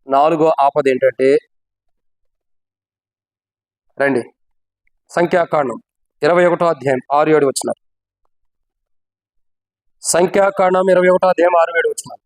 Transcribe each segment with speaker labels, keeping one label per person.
Speaker 1: నాలుగో ఆపద ఏంటంటే, రండి సంఖ్యాకాండం 21వ అధ్యాయం 6-7 వచనాలు. సంఖ్యాకాండం 21వ అధ్యాయం 6-7 వచనాలు.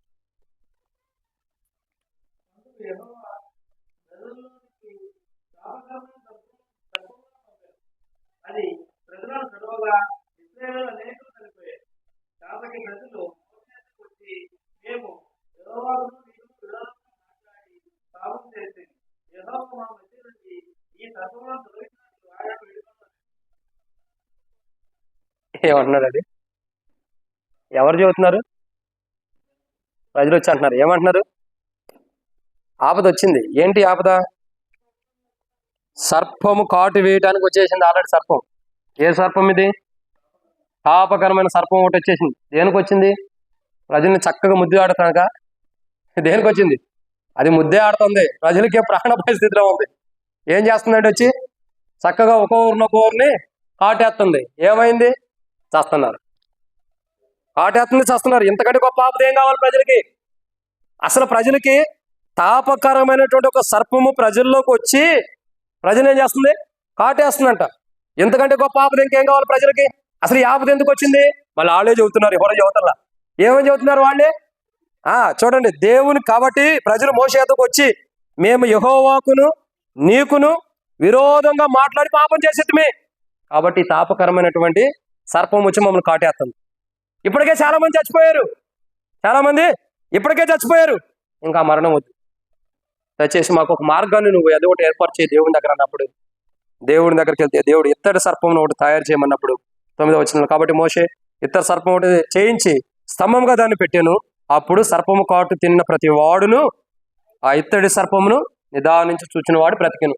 Speaker 1: ఏమంటున్నారు? అది ఎవరు చెబుతున్నారు? ప్రజలు వచ్చి అంటున్నారు. ఏమంటున్నారు? ఆపద వచ్చింది. ఏంటి ఆపద? సర్పము కాటు వేయడానికి వచ్చేసింది. ఆల్రెడీ సర్పం. ఏ సర్పం ఇది? పాపకరమైన సర్పం ఒకటి వచ్చేసింది. దేనికి వచ్చింది? ప్రజల్ని చక్కగా ముద్దు ఆడుతాక. దేనికి వచ్చింది? అది ముద్దే ఆడుతుంది. ప్రజలకి ప్రాణ పరిస్థితిలో ఉంది. ఏం చేస్తుందంటే వచ్చి చక్కగా ఒక్కొక్కరిని కాటేస్తుంది. ఏమైంది? చస్తున్నారు. కాటేస్తుంది, చస్తున్నారు. ఇంతకంటే గొప్ప ఆపద ఏం కావాలి ప్రజలకి? అసలు ప్రజలకి తాపకరమైనటువంటి ఒక సర్పము ప్రజల్లోకి వచ్చి ప్రజలు ఏం చేస్తుంది? కాటేస్తుందంట. ఇంతకంటే గొప్ప ఆపద ఇంకేం కావాలి ప్రజలకి? అసలు ఈ ఆపద ఎందుకు వచ్చింది? మళ్ళీ వాళ్ళే చెబుతున్నారు. ఎవరో చెబుతారా? ఏమని చెబుతున్నారు వాళ్ళే? చూడండి, దేవుని కాబట్టి ప్రజలు మోషే యొద్దకు వచ్చి, మేము యెహోవాకును నీకును విరోధంగా మాట్లాడి పాపం చేసేది, కాబట్టి తాపకరమైనటువంటి సర్పం వచ్చి మమ్మల్ని కాటేస్తుంది. ఇప్పటికే చాలా మంది చచ్చిపోయారు. ఇప్పటికే చచ్చిపోయారు. ఇంకా మరణం వద్దు, దయచేసి మాకు ఒక మార్గాన్ని నువ్వు ఏదో ఒకటి ఏర్పాటు చేయి దేవుని దగ్గర అన్నప్పుడు, దేవుని దగ్గరికి వెళ్తే దేవుడు ఇత్తడి సర్పం ఒకటి తయారు చేయమన్నప్పుడు 9వ వచనంలో, కాబట్టి మోషే ఇత్తడి సర్పం ఒకటి చేయించి స్తంభంగా దాన్ని పెట్టాను. అప్పుడు సర్పము కాటు తిన్న ప్రతి వాడును ఆ ఇత్తడి సర్పమును నిదానించి చూచిన వాడు బ్రతికెను.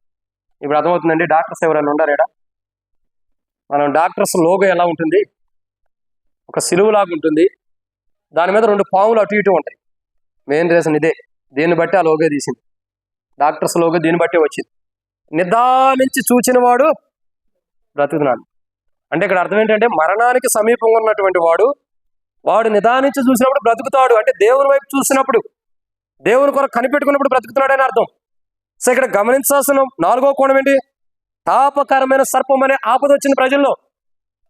Speaker 1: ఇప్పుడు అర్థమవుతుందండి. డాక్టర్స్ ఎవరైనా ఉండారేడా? మనం డాక్టర్స్ లోగో ఎలా ఉంటుంది? ఒక సిలువులాగా ఉంటుంది. దాని మీద 2 పాములు అటు ఇటు ఉంటాయి. మెయిన్ రీజన్ ఇదే. దీన్ని బట్టి ఆ లోగో తీసింది. డాక్టర్స్ లోగో దీన్ని బట్టి వచ్చింది. నిదానించి చూచిన వాడు బ్రతుకుతున్నాడు. అంటే ఇక్కడ అర్థం ఏంటంటే, మరణానికి సమీపంగా ఉన్నటువంటి వాడు నిదానించి చూసినప్పుడు బ్రతుకుతాడు. అంటే దేవుని వైపు చూసినప్పుడు, దేవుని కొరకు కనిపెట్టుకున్నప్పుడు బ్రతుకుతున్నాడు అని అర్థం. సో ఇక్కడ గమనించాల్సిన 4వ కోణం ఏంటి? తాపకరమైన సర్పం అనే ఆపద వచ్చింది ప్రజల్లో.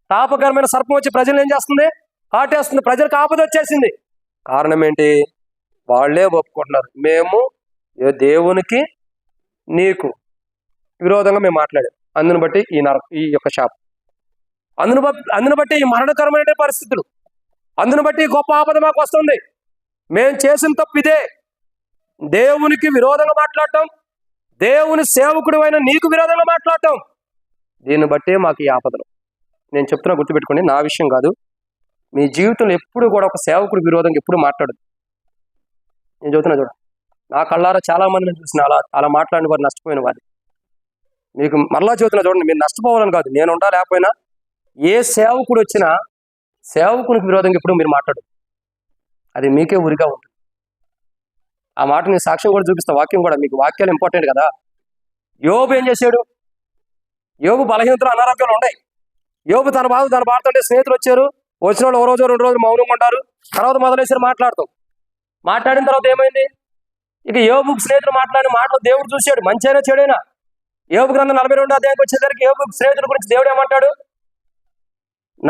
Speaker 1: తాపకరమైన సర్పం వచ్చి ప్రజలు ఏం చేస్తుంది? కాటేస్తుంది. ప్రజలకు ఆపద వచ్చేసింది. కారణం ఏంటి? వాళ్ళే ఒప్పుకుంటున్నారు, మేము దేవునికి నీకు విరోధంగా మేము మాట్లాడాం. అందుని బట్టి ఈ యొక్క శాపం, అందును బట్టి ఈ మరణకరమైన పరిస్థితులు, అందును బట్టి గొప్ప ఆపద మాకు వస్తుంది. మేము చేసిన తప్పు ఇదే, దేవునికి విరోధంగా మాట్లాడటం, దేవుని సేవకుడు అయిన నీకు విరోధంగా మాట్లాడటం. దీన్ని బట్టే మాకు ఈ ఆపదలు. నేను చెప్తున్నా, గుర్తుపెట్టుకోండి, నా విషయం కాదు. మీ జీవితంలో ఎప్పుడు కూడా ఒక సేవకుడు విరోధంగా ఎప్పుడు మాట్లాడదు. నేను చెబుతున్నా చూడ, నా కళ్ళారా చాలా మందిని చూసిన అలా మాట్లాడిన వారు నష్టపోయిన వారు. మీకు మరలా చెబుతున్నా చూడండి, మీరు నష్టపోవాలని కాదు, నేను ఉండా లేకపోయినా ఏ సేవకుడు వచ్చినా సేవకునికి విరోధంగా ఎప్పుడు మీరు మాట్లాడు. అది మీకే ఉరిగా ఉంటుంది. ఆ మాట నేను సాక్ష్యం కూడా చూపిస్తా, వాక్యం కూడా. మీకు వాక్యాలు ఇంపార్టెంట్ కదా. యోబు ఏం చేశాడు? యోబు బలహీనతలు, అనారోగ్యాలు ఉన్నాయి. యోబు తన బాధతుంటే స్నేహితులు వచ్చారు. వచ్చిన వాళ్ళు 1 రోజు 2 రోజులు మౌనంగా ఉంటారు. తర్వాత మొదలేసారు మాట్లాడిన తర్వాత ఏమైంది? ఇక యోబుకు స్నేహితులు మాట్లాడిన మాటలు దేవుడు చూశాడు, మంచైనా చెడైనా. యోబు గ్రంథం 42వ అధ్యాయానికి వచ్చేసరికి యోబు స్నేహితుల గురించి దేవుడు ఏమంటాడు?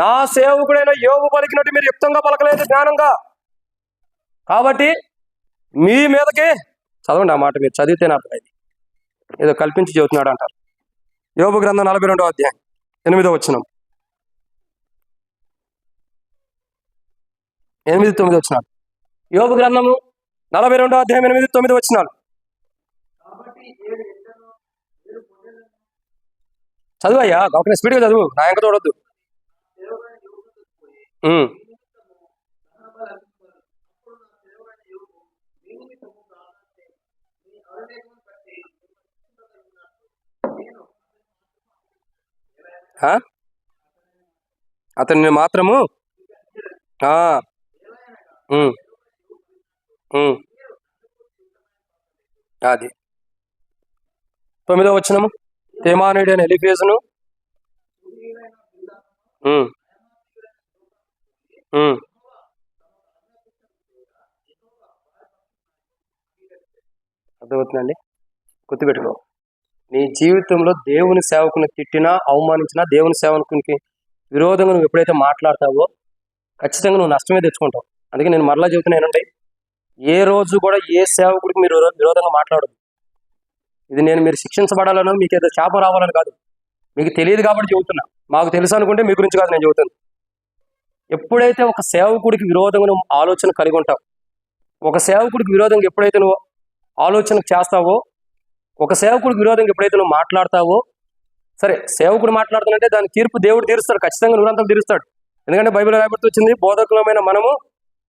Speaker 1: నా సేవకుడైన యోబు పలికినట్టు మీరు యుక్తంగా పలకలేదు, జ్ఞానంగా. కాబట్టి మీ మీదకే, చదవండి ఆ మాట, మీరు చదివితేనే అర్థమైంది. ఏదో కల్పించి చెబుతున్నాడు అంటారు. యోబు గ్రంథం 42వ అధ్యాయం 8వ వచనం, 8-9 వచనాలు. యోబు గ్రంథము 42వ అధ్యాయం 8-9 వచనాలు. చదువయ్యా, ఒక స్పీడ్గా చదువు, నా ఎంక చూడొద్దు. అతన్ని మాత్రము అది 9వ వచనము, తేమానీయుడైన ఎలీఫజును అర్థమవుతుందండి? గుర్తుపెట్టుకో, నీ జీవితంలో దేవుని సేవకుని తిట్టినా అవమానించినా దేవుని సేవకునికి విరోధంగా నువ్వు ఎప్పుడైతే మాట్లాడతావో ఖచ్చితంగా నువ్వు నష్టమే తెచ్చుకుంటావు. అందుకే నేను మరలా చెబుతున్నానండి, ఏ రోజు కూడా ఏ సేవకుడికి మీరు విరోధంగా మాట్లాడదు. ఇది మీరు శిక్షించబడాలనో మీకు ఏదో శాపం రావాలని కాదు, మీకు తెలియదు కాబట్టి చెబుతున్నా. మాకు తెలుసు అనుకుంటే మీ గురించి కాదు నేను చెబుతాను. ఎప్పుడైతే ఒక సేవకుడికి విరోధంగా నువ్వు ఆలోచన కలిగి ఉంటావు, ఒక సేవకుడికి విరోధంగా ఎప్పుడైతే నువ్వు ఆలోచన చేస్తావో, ఒక సేవకుడికి విరోధంగా ఎప్పుడైతే నువ్వు మాట్లాడతావో, సరే సేవకుడు మాట్లాడుతుందంటే దాని తీర్పు దేవుడు తీరుస్తాడు, ఖచ్చితంగా నూరంతలు తీరుస్తాడు. ఎందుకంటే బైబిల్ రాయబడుతూ వచ్చింది, బోధకులమైన మనము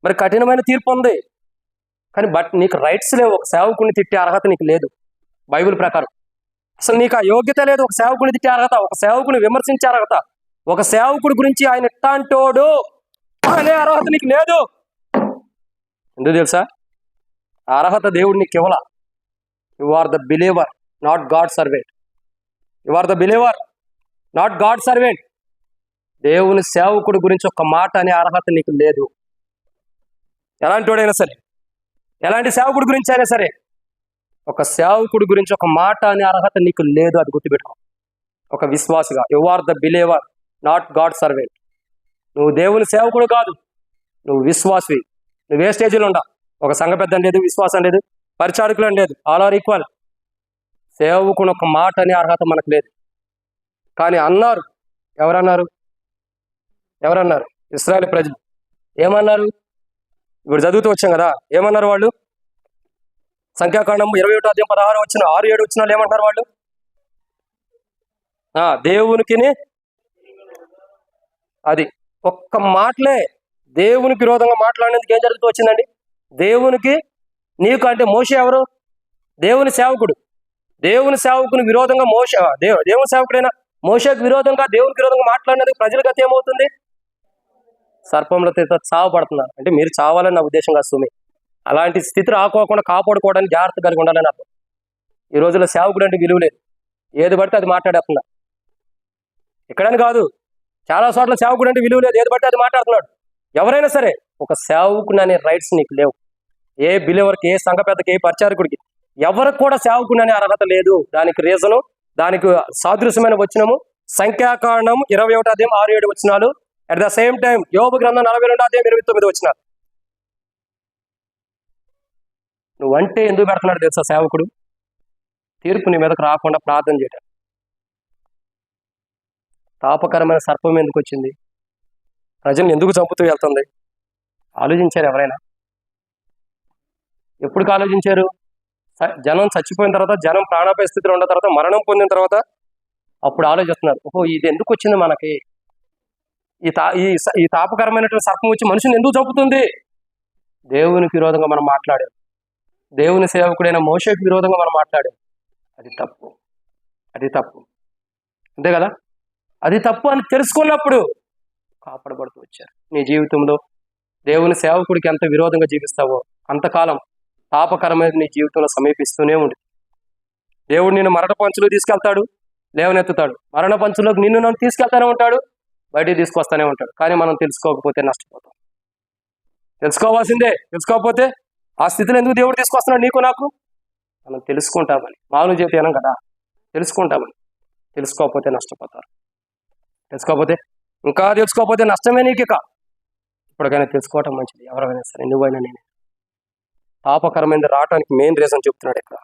Speaker 1: మరి కఠినమైన తీర్పు ఉంది. కానీ నీకు రైట్స్ లేవు, ఒక సేవకుడిని తిట్టే అర్హత నీకు లేదు బైబిల్ ప్రకారం. అసలు నీకు ఆ యోగ్యత లేదు, ఒక సేవకుడిని తిట్టే అర్హత, ఒక సేవకుని విమర్శించే అర్హత, ఒక సేవకుడి గురించి ఆయన ఇట్టాంటోడు అనే అర్హత నీకు లేదు. ఎందుకు తెలుసా? ఆ అర్హత దేవుడు నీకు ఇవ్వాల. You are the believer, not God servant. You are the believer, not God servant. దేవుని సేవకుడి గురించి ఒక మాట అనే అర్హత నీకు లేదు. ఎలాంటి వాడైనా సరే, ఎలాంటి సేవకుడి గురించి అయినా సరే, ఒక సేవకుడి గురించి ఒక మాట అనే అర్హత నీకు లేదు. అది గుర్తుపెట్టుకో. ఒక విశ్వాసిగా you are the believer, not God servant. నువ్వు దేవుని సేవకుడు కాదు, నువ్వు విశ్వాసి. నువ్వు ఏ స్టేజ్లో ఉండా, ఒక సంఘ పెద్ద లేదు, విశ్వాసం లేదు, పరిచారకులు లేదు, ఆల్ ఆర్ ఈక్వల్. సేవకుని ఒక మాట అనే అర్హత మనకు లేదు. కానీ అన్నారు, ఎవరన్నారు? ఇశ్రాయేలు ప్రజలు ఏమన్నారు? ఇప్పుడు చదువుతూ వచ్చాం కదా, ఏమన్నారు వాళ్ళు? సంఖ్యాకాండం 21:16 6-7 వచ్చిన ఏమంటారు వాళ్ళు? దేవునికి అది ఒక్క మాటలే దేవునికి విరోధంగా మాట్లాడినందుకు ఏం జరుగుతూ వచ్చిందండి? దేవునికి నీకు అంటే మోషే ఎవరు? దేవుని సేవకుడు. దేవుని సేవకుని విరోధంగా మోషే, దేవుని సేవకుడైనా మోషేకు విరోధంగా దేవునికి విరోధంగా మాట్లాడినందుకు ప్రజల గతి ఏమవుతుంది? సర్పంలో చావబడుతున్నారు. అంటే మీరు చావాలని నా ఉద్దేశం కాదు సుమి. అలాంటి స్థితి రాకోకుండా కాపాడుకోవడానికి జాగ్రత్త కలిగి ఉండాలని అర్థం. ఈ రోజుల్లో సేవకుడు అంటే విలువ లేదు, ఏది పడితే అది మాట్లాడేస్తున్నారు. ఎక్కడని కాదు, చాలా చోట్ల సేవకుడు అంటే విలువ లేదు, ఏది పడితే అది మాట్లాడుతున్నాడు. ఎవరైనా సరే, ఒక సేవకుని అనే రైట్స్ నీకు లేవు. ఏ బిలీవర్కి, ఏ సంఘ పెద్దకి, ఏ పరిచారకుడికి, ఎవరికి కూడా సేవకుని అనే అర్హత లేదు. దానికి రీజను, దానికి సాదృశ్యమైన వచనము సంఖ్యాకాండం 21:6-7 అట్ ద సేమ్ టైం యోబు గ్రంథం 42:29. నువ్వంటే ఎందుకు పెడుతున్నాడు తెలుసా? సేవకుడు తీర్పు నీ మీదకు రాకుండా ప్రార్థన చేయటం. తాపకరమైన సర్పం ఎందుకు వచ్చింది? ప్రజల్ని ఎందుకు చంపుతూ వెళ్తుంది? ఆలోచించారు ఎవరైనా? ఎప్పుడు ఆలోచించారు? జనం చచ్చిపోయిన తర్వాత, జనం ప్రాణాపాయ స్థితిలో ఉన్న తర్వాత, మరణం పొందిన తర్వాత అప్పుడు ఆలోచిస్తున్నారు, ఓహో ఇది ఎందుకు వచ్చింది మనకి? ఈ తాపకరమైనటువంటి సర్పం వచ్చి మనుషుని ఎందుకు చంపుతుంది? దేవునికి విరోధంగా మనం మాట్లాడాం, దేవుని సేవకుడైన మోషేకు విరోధంగా మనం మాట్లాడాం. అది తప్పు, అది తప్పు, అంతే కదా? అది తప్పు అని తెలుసుకున్నప్పుడు కాపాడబడుతూ వచ్చారు. నీ జీవితంలో దేవుని సేవకుడికి ఎంత విరోధంగా జీవిస్తావో అంతకాలం తాపకరమైన నీ జీవితంలో సమీపిస్తూనే ఉంది. దేవుడు నిన్ను మరణ పంచులో తీసుకెళ్తాడు, లేవనెత్తుతాడు. మరణ పంచులోకి నన్ను తీసుకెళ్తానే ఉంటాడు, బయటికి తీసుకొస్తానే ఉంటాడు. కానీ మనం తెలుసుకోకపోతే నష్టపోతాం. తెలుసుకోవాల్సిందే. తెలుసుకోకపోతే ఆ స్థితిలో ఎందుకు దేవుడు తీసుకొస్తున్నాడు నీకు నాకు? మనం తెలుసుకుంటామని. మామూలు చెబితే వినం కదా, తెలుసుకుంటామని. తెలుసుకోకపోతే నష్టపోతారు. తెలుసుకోకపోతే నష్టమే నీకు. ఇప్పటికైనా తెలుసుకోవటం మంచిది. ఎవరైనా సరే, నువ్వైనా నేను. తాపకరమైనది రావటానికి మెయిన్ రీజన్ చెప్తున్నాడు ఇక్కడ.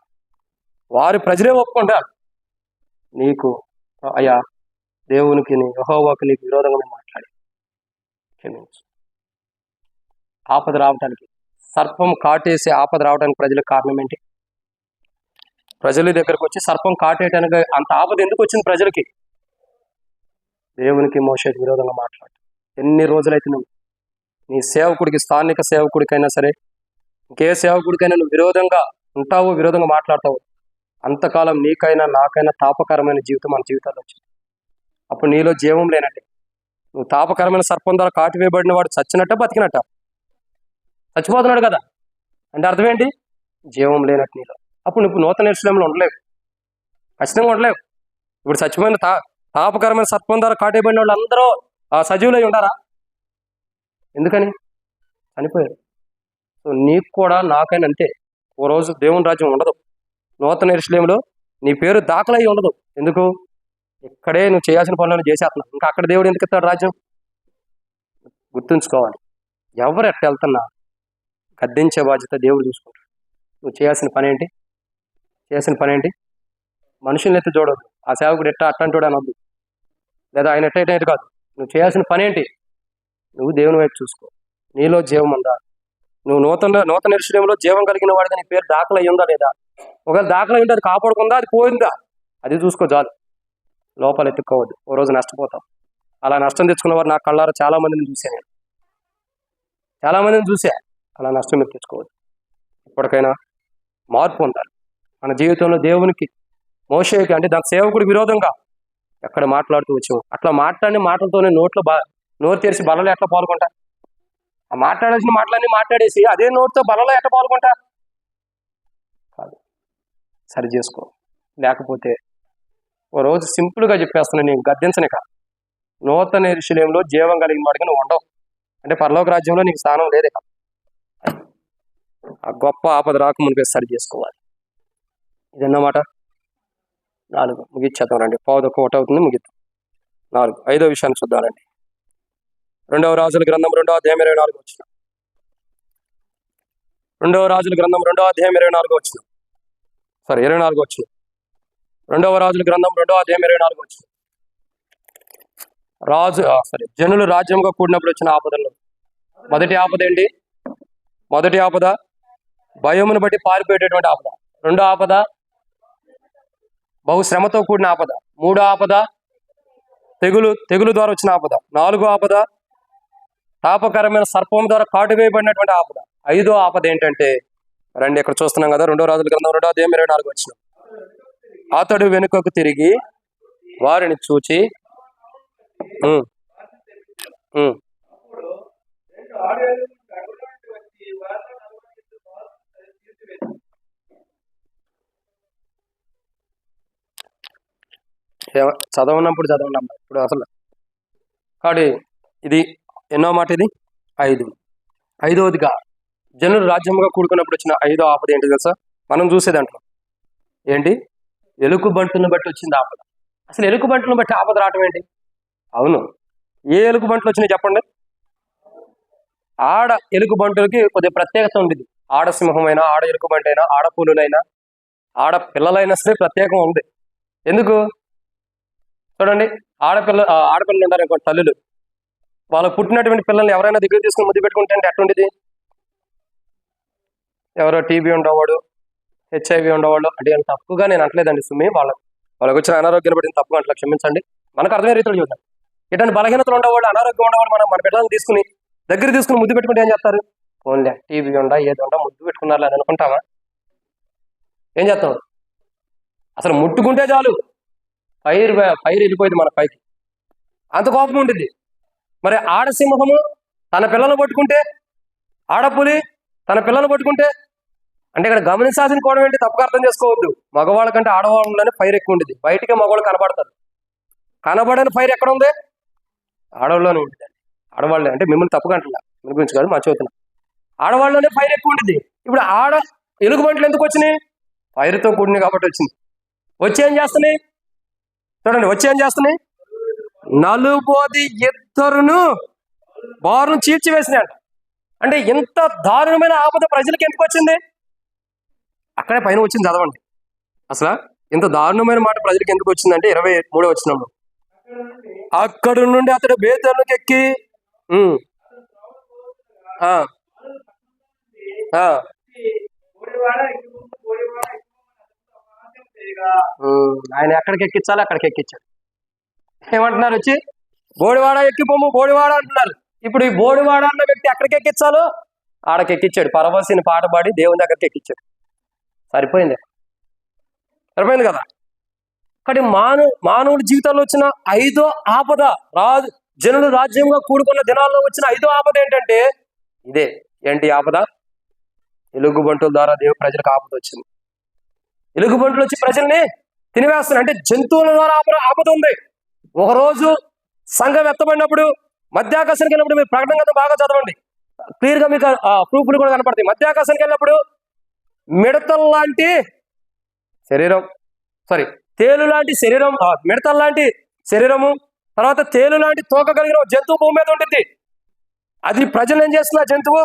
Speaker 1: వారి ప్రజలే ఒప్పుకుంటారు, నీకు అయ్యా దేవునికి, యెహోవాకు నీకు విరోధంగా మాట్లాడి క్షమించు. ఆపద రావటానికి, సర్పం కాటేసి ఆపద రావడానికి ప్రజలకు కారణం ఏంటి? ప్రజల దగ్గరకు వచ్చి సర్పం కాటేయటానికి అంత ఆపద ఎందుకు వచ్చింది ప్రజలకి? దేవునికి మోషేకి విరోధంగా మాట్లాడు. ఎన్ని రోజులైతే నువ్వు నీ సేవకుడికి, స్థానిక సేవకుడికైనా సరే, ఇంకే సేవకుడికైనా నువ్వు విరోధంగా ఉంటావో, విరోధంగా మాట్లాడతావు, అంతకాలం నీకైనా నాకైనా తాపకరమైన జీవితం మన జీవితాల్లో వచ్చింది. అప్పుడు నీలో జీవం లేనట్టే. నువ్వు తాపకరమైన సర్పం ద్వారా కాటివేయబడిన వాడు చచ్చినట్ట బతికినట్ట? చచ్చిపోతున్నాడు కదా, అంటే అర్థం ఏంటి? జీవం లేనట్టు నీలో. అప్పుడు నువ్వు నూతన యెరూషలేములో ఉండలేవు, ఖచ్చితంగా ఉండలేవు. ఇప్పుడు చచ్చిపోయిన తాపకరమైన సర్పం ద్వారా కాటేయబడిన వాళ్ళు అందరూ సజీవులై ఉండారా? ఎందుకని? చనిపోయారు. సో నీకు కూడా నాకైనా అంతే. ఓ రోజు దేవుని రాజ్యం ఉండదు. నూతన యెరూషలేములో నీ పేరు దాఖలై ఉండదు. ఎందుకు? ఇక్కడే నువ్వు చేయాల్సిన పనులను చేసేస్తున్నావు. ఇంకా అక్కడ దేవుడు ఎందుకు ఇస్తాడు రాజ్యం? గుర్తుంచుకోవాలి. ఎవరు ఎట్ట వెళ్తున్నా గద్దించే బాధ్యత దేవుడు చూసుకుంటాడు. నువ్వు చేయాల్సిన పని ఏంటి? మనుషుల్ని ఎత్తి చూడవద్దు. ఆ సేవకుడు ఎట్ట అట్టంటాడు అనొద్దు, లేదా ఆయన ఎట్ట కాదు. నువ్వు చేయాల్సిన పని ఏంటి? నువ్వు దేవుని వైపు చూసుకో. నీలో జీవం ఉందా? నువ్వు నూతన యెరూషలేములో జీవం కలిగిన వాడిగా నీ పేరు దాఖలు అయ్యిందా లేదా? ఒకవేళ దాఖలు అయ్యింది, అది కాపాడుకుందా, అది పోయిందా, అది చూసుకో చాలు. లోపల ఎత్తుక్కోవద్దు, ఓ రోజు నష్టపోతాం. అలా నష్టం తెచ్చుకున్న వారు నా కళ్ళారా చాలా మందిని చూసా. అలా నష్టం మీరు తెచ్చుకోవద్దు. ఇప్పటికైనా మార్పు ఉండాలి మన జీవితంలో. దేవునికి, మోషేకి అంటే దాని సేవకుడికి విరోధంగా ఎక్కడ మాట్లాడుతూ వచ్చాము, అట్లా మాట్లాడిన మాటలతోనే నోరు తెరిచి బలలో ఎట్లా పాల్గొంటా? ఆ మాట్లాడాల్సిన మాటలన్నీ మాట్లాడేసి అదే నోటితో బలలో ఎట్లా పాల్గొంటా? కాదు, సరి చేసుకో. లేకపోతే ఓ రోజు సింపుల్గా చెప్పేస్తున్నాను, నేను గద్దించని కాదు. నూతన యెరూషలేములో జీవం కలిగిన వాడిగా నువ్వు ఉండవు. అంటే పరలోక రాజ్యంలో నీకు స్థానం లేదే కాదు. ఆ గొప్ప ఆపద రాకముందుకే సరి చేసుకోవాలి. ఇదన్నమాట. 4 ముగిచ్చేద్దాం రండి. 1:15 అవుతుంది, ముగిద్దాం. 4 5వ విషయాన్ని చూద్దామండి. 2వ రాజుల గ్రంథం 2వ అధ్యాయం 24 వచ్చిన. 2వ రాజుల గ్రంథం 2వ అధ్యాయం 24 వచ్చిన. 24 వచ్చిన. 2వ రాజుల గ్రంథం 2వ అధ్యాయం 24 వచ్చిన. జనులు రాజ్యంగా కూడినప్పుడు వచ్చిన ఆపదల్లో మొదటి ఆపద ఏంటి? మొదటి ఆపద భయమును బట్టి పారిపోయేటటువంటి ఆపద. రెండో ఆపద బహుశ్రమతో కూడిన ఆపద. మూడో ఆపద తెగులు ద్వారా వచ్చిన ఆపద. 4వ ఆపద తాపకరమైన సర్పం ద్వారా కాటు వేయబడినటువంటి ఆపద. 5వ ఆపద ఏంటంటే రండి, ఇక్కడ చూస్తున్నాం కదా, 2వ రాజుల గ్రంథం 2వ అధ్యాయం 24 వచ్చిన. అతడు వెనుకకు తిరిగి వారిని చూచి చదవనప్పుడు ఇప్పుడు అసలు కాబట్టి ఇది ఎన్నో మాట? ఇది 5. 5వదిగా జనులు రాజ్యంగా కూడుకున్నప్పుడు వచ్చిన 5వ ఆపద ఏంటి తెలుసా? మనం చూసేదాంట్లో ఏంటి? ఎలుకబంటును బట్టి వచ్చింది ఆపద. అసలు ఎలుకబంటును బట్టి ఆపద రావటం ఏంటి? అవును, ఏ ఎలుకబంట్లు వచ్చినాయి చెప్పండి? ఆడ ఎలుకబంటులకి కొద్దిగా ప్రత్యేకత ఉండేది. ఆడ సింహమైనా, ఆడ ఎలుకబంటైనా, ఆడ పులులైనా, ఆడ పిల్లలైనా సరే ప్రత్యేకం ఉంది. ఎందుకు? చూడండి, ఆడపిల్లలు ఉంటారు ఇంకో తల్లులు, వాళ్ళకు పుట్టినటువంటి పిల్లల్ని ఎవరైనా దగ్గర తీసుకుని ముద్దు పెట్టుకుంటే అంటే ఎట్లుండేది? ఎవరో టీబీ ఉండేవాడు, హెచ్ఐవి ఉండేవాళ్ళు అంటే తప్పుగా నేను అంటలేదండి సుమి, వాళ్ళకి వచ్చిన అనారోగ్యాలు పడిన తప్పుగా అట్లా క్షమించండి. మనకు అర్థమయ్యే రీతిలో చూద్దాం. ఇటువంటి బలహీనతలు ఉండేవాళ్ళు, అనారోగ్యం ఉండేవాళ్ళు మన పిల్లల్ని దగ్గర తీసుకుని ముద్దు పెట్టుకుంటే ఏం చేస్తారు? ఓన్లీ టీబీ ఏది ముద్దు పెట్టుకున్నారు అని అనుకుంటామా? ఏం చేస్తాం? అసలు ముట్టుకుంటే చాలు ఫైర్ వెళ్ళిపోయింది మన పైకి, అంత కోపం ఉంటుంది. మరి ఆడసింహము తన పిల్లలను పట్టుకుంటే, ఆడపులి తన పిల్లలను పట్టుకుంటే, అంటే ఇక్కడ గమనించాల్సిన కోణం ఏంటి? తప్పుగా అర్థం చేసుకోవద్దు. మగవాళ్ళ కంటే ఆడవాళ్ళలోనే ఫైర్ ఎక్కువ ఉంటుంది. బయటికి మగవాళ్ళు కనబడతారు, కనబడని ఫైర్ ఎక్కడ ఉంది? ఆడవాళ్ళలోనే ఉంటుంది. ఆడవాళ్ళే అంటే మిమ్మల్ని తప్పుగా అంటున్నా, మీ గురించి కాదు, మర్చిపోతున్నా. ఆడవాళ్ళలోనే ఫైర్ ఎక్కువ ఉంటుంది. ఇప్పుడు ఎలుగుబంట్లు ఎందుకు వచ్చినాయి? ఫైర్తో కూడినాయి కాబట్టి వచ్చింది. వచ్చి ఏం చేస్తున్నాయి? చూడండి, వచ్చి ఏం చేస్తున్నాయి? నలుబోది ఇద్దరును బారును చీల్చివేసినాయంట. అంటే ఇంత దారుణమైన ఆపద ప్రజలకు ఎందుకు వచ్చింది? అక్కడే పైన వచ్చింది, చదవండి. అసలు ఇంత దారుణమైన మాట ప్రజలకు ఎందుకు వచ్చిందంటే 23వ వచనంలో, అక్కడ నుండి అతడు బేతేలుకి ఎక్కి ఆయన ఎక్కడికి ఎక్కించాలి అక్కడికి ఎక్కించాడు. ఏమంటున్నారు? వచ్చి బోడివాడ ఎక్కిపోము, బోడివాడ అంటున్నారు. ఇప్పుడు ఈ బోడివాడ అన్న వ్యక్తి ఎక్కడికి ఎక్కించాలో ఆడకి ఎక్కించాడు. పరవశిని పాట పాడి దేవుని దగ్గరికి ఎక్కించాడు. సరిపోయింది కదా. కానీ మానవుడి జీవితంలో వచ్చిన 5వ ఆపద, జనులు రాజ్యంగా కూడుకున్న దినాల్లో వచ్చిన 5వ ఆపద ఏంటంటే ఇదే. ఏంటి ఆపద? ఎలుగుబంటుల ద్వారా ప్రజలకు ఆపద వచ్చింది. ఎలుగుబంటులు వచ్చి ప్రజల్ని తినివేస్తున్నాయి. అంటే జంతువుల ద్వారా ఆపద ఉంది. ఒకరోజు సంఘం ఎత్తబడినప్పుడు, మధ్యాకాశానికి వెళ్ళినప్పుడు, మీరు ప్రకటన గ్రంథం బాగా చదవండి, క్లియర్గా మీకు ప్రూఫ్లు కూడా కనపడతాయి. మధ్యాకాశానికి వెళ్ళినప్పుడు మిడతల్లాంటి శరీరం, సారీ, తేలు లాంటి శరీరం, మిడతల లాంటి శరీరము, తర్వాత తేలు లాంటి తోక కలిగిన జంతువు భూమి మీద ఉంటుంది. అది ప్రజలు ఏం చేస్తున్న జంతువు,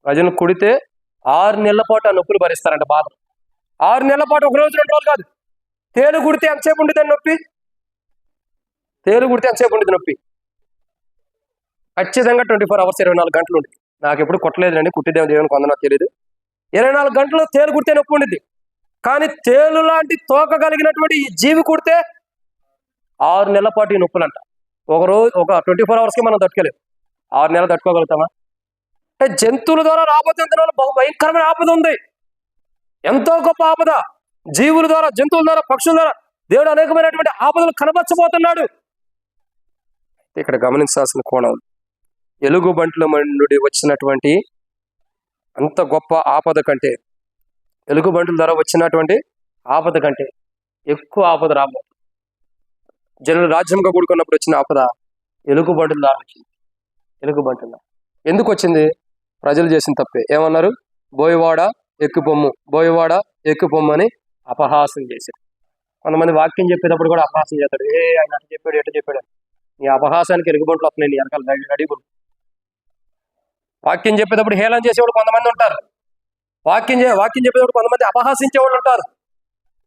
Speaker 1: ప్రజలు కుడితే 6 నెలల పాటు ఆ నొప్పులు భరిస్తారంట, బాధ. 6 నెలల పాటు, ఒక రోజు 2 రోజులు కాదు. తేలు కుడితే ఎంతసేపు ఉంటుంది నొప్పి? తేలు కుడితే ఎంతసేపు ఉంటుంది నొప్పి? ఖచ్చితంగా 24 hours, 24 గంటలు ఉంటుంది. నాకు ఎప్పుడు కుట్టలేదండి, కుట్టిదేమో దేవునికి వందనో తెలియదు. 24 గంటలు తేలు కుడితే నొప్పి ఉంటుంది. కానీ తేలు లాంటి తోక కలిగినటువంటి ఈ జీవి కుడితే 6 నెలల పాటు ఈ నొప్పులంట. ఒక రోజు, ఒక 24 hours మనం తట్టుకోలేము. 6 నెలలు తట్టుకోగలుగుతామా? అంటే జంతువుల ద్వారా రాబోతున్న బహు భయంకరమైన ఆపద ఉంది. ఎంతో గొప్ప ఆపద. జీవుల ద్వారా, జంతువుల ద్వారా, పక్షుల ద్వారా దేవుడు అనేకమైనటువంటి ఆపదలు కనబరచబోతున్నాడు. ఇక్కడ గమనించాల్సిన కోణం, ఎలుగుబంట్ల నుండి వచ్చినటువంటి అంత గొప్ప ఆపద కంటే, ఎలుగుబంట్ల ద్వారా వచ్చినటువంటి ఆపద కంటే ఎక్కువ ఆపద రాబోతుంది. జనులు రాజ్యంగా కూడుకున్నప్పుడు వచ్చిన ఆపద ఎలుగుబంట్ల ద్వారా వచ్చింది. ఎలుగుబంట్ల ఎందుకు వచ్చింది? ప్రజలు చేసిన తప్పే. ఏమన్నారు? బోయవాడ ఎక్కుపొమ్ము, బోయవాడ ఎక్కుపొమ్ము అని అపహాసం చేశారు. కొంతమంది వాక్యం చెప్పేటప్పుడు కూడా అపహాసం చేస్తాడు. ఆయన అటు చెప్పాడు, ఎటు చెప్పాడు. నీ అపహాసానికి ఎలుగుబంట్లు వస్తున్నాయి, నీ వెనకాల అడిగులు. వాక్యం చెప్పేటప్పుడు హేళన చేసేవాడు కొంతమంది ఉంటారు. వాక్యం చెప్పేటప్పుడు కొంతమంది అపహాసించేవాళ్ళు ఉంటారు,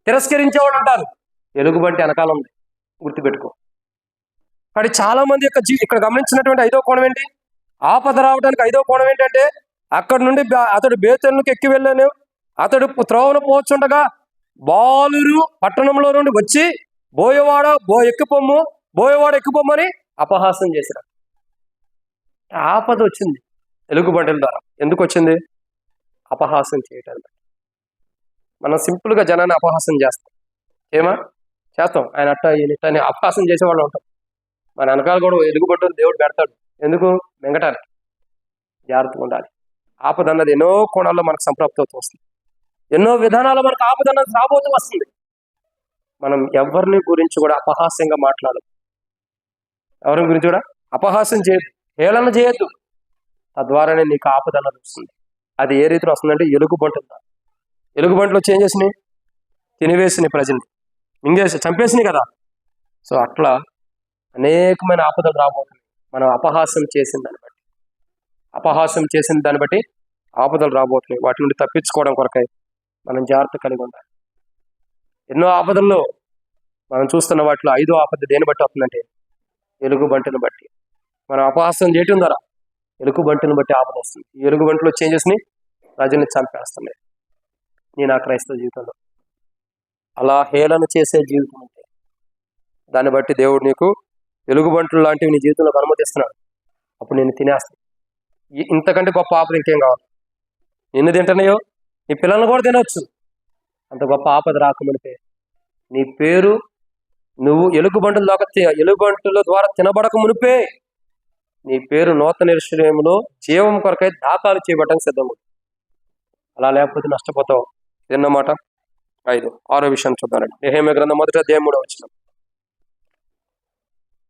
Speaker 1: తిరస్కరించేవాళ్ళు ఉంటారు. ఎలుగుబంటి వెనకాల ఉంది, గుర్తుపెట్టుకో. కానీ చాలా మంది యొక్క ఇక్కడ గమనించినటువంటి 5వ కోణం ఏంటి? ఆపద రావడానికి 5వ కోణం ఏంటంటే, అక్కడి నుండి అతడు బేతేలుకి ఎక్కి వెళ్ళాను, అతడు త్రోవను పోచుండగా బాలురు పట్టణంలో నుండి వచ్చి బోయవాడ ఎక్కుపొమ్మని అపహాసం చేశారు. ఆపద వచ్చింది ఎలుగుబంటిల ద్వారా. ఎందుకు వచ్చింది? అపహాసం చేయటానికి. మనం సింపుల్గా జనాన్ని అపహాసం చేస్తాం. చేస్తాం. ఆయన అట్ట ఈయన అని అపహాసం చేసేవాళ్ళు ఉంటాం. మన వెనకాల కూడా ఎలుగుబంటులు దేవుడు పెడతాడు. ఎందుకు? మింగటానికి. జాగ్రత్తగా ఉండాలి. ఆపద అన్నది ఎన్నో కోణాల్లో మనకు సంప్రాప్తి అవుతూ వస్తుంది. ఎన్నో విధానాల్లో మనకు ఆపద అన్నది రాబోతూ వస్తుంది. మనం ఎవరిని గురించి కూడా అపహాస్యంగా మాట్లాడదు. ఎవరి గురించి కూడా అపహాస్యం చేయొద్దు, హేళన చేయొద్దు. తద్వారానే నీకు ఆపద అన్నది వస్తుంది. అది ఏ రీతిలో వస్తుందంటే ఎలుగుబంటులు. ఎలుగుబంట్లు వచ్చి ఏం చేసినాయి? తినివేసినాయి, ప్రజల్ని మింగేసి చంపేసినాయి కదా. సో అట్లా అనేకమైన ఆపదలు రాబోతున్నాయి. మనం అపహాస్యం చేసిన దాన్ని బట్టి ఆపదలు రాబోతున్నాయి. వాటి నుండి తప్పించుకోవడం కొరకై మనం జాగ్రత్త కలిగి ఉండాలి. ఎన్నో ఆపదల్లో మనం చూస్తున్న వాటిలో 5వ ఆపద దేని బట్టి వస్తుందంటే ఎలుగుబంటిని బట్టి. మనం అపహాస్యం చేయటం ద్వారా ఎలుగుబంటిని బట్టి ఆపద వస్తుంది. ఈ ఎలుగుబంటిలో చేంజెస్ని ప్రజల్ని చంపేస్తున్నాయి. నా క్రైస్తవ జీవితంలో అలా హేళన చేసే జీవితం ఉంటే దాన్ని బట్టి దేవుడు నీకు ఎలుగుబంట్లు లాంటివి నీ జీవితంలో అనుమతిస్తున్నాడు. అప్పుడు నేను తినేస్తాను. ఇంతకంటే గొప్ప ఆపద ఇంకేం కావాలి? నిన్ను తింటనేయో నీ పిల్లల్ని కూడా తినవచ్చు. అంత గొప్ప ఆపద రాకమునిపే నీ పేరు నువ్వు ఎలుగుబంటుల ద్వారా తినబడక మునిపే నీ పేరు నూతన యెరూషలేములో జీవం కొరకై దాఖలు చేయబడటానికి సిద్ధము. అలా లేకపోతే నష్టపోతావు. తిన్నమాట 6వ విషయం చూద్దామండి. నెహెమ్యా గ్రంథం 1వ అధ్యాయం 3వ వచనం.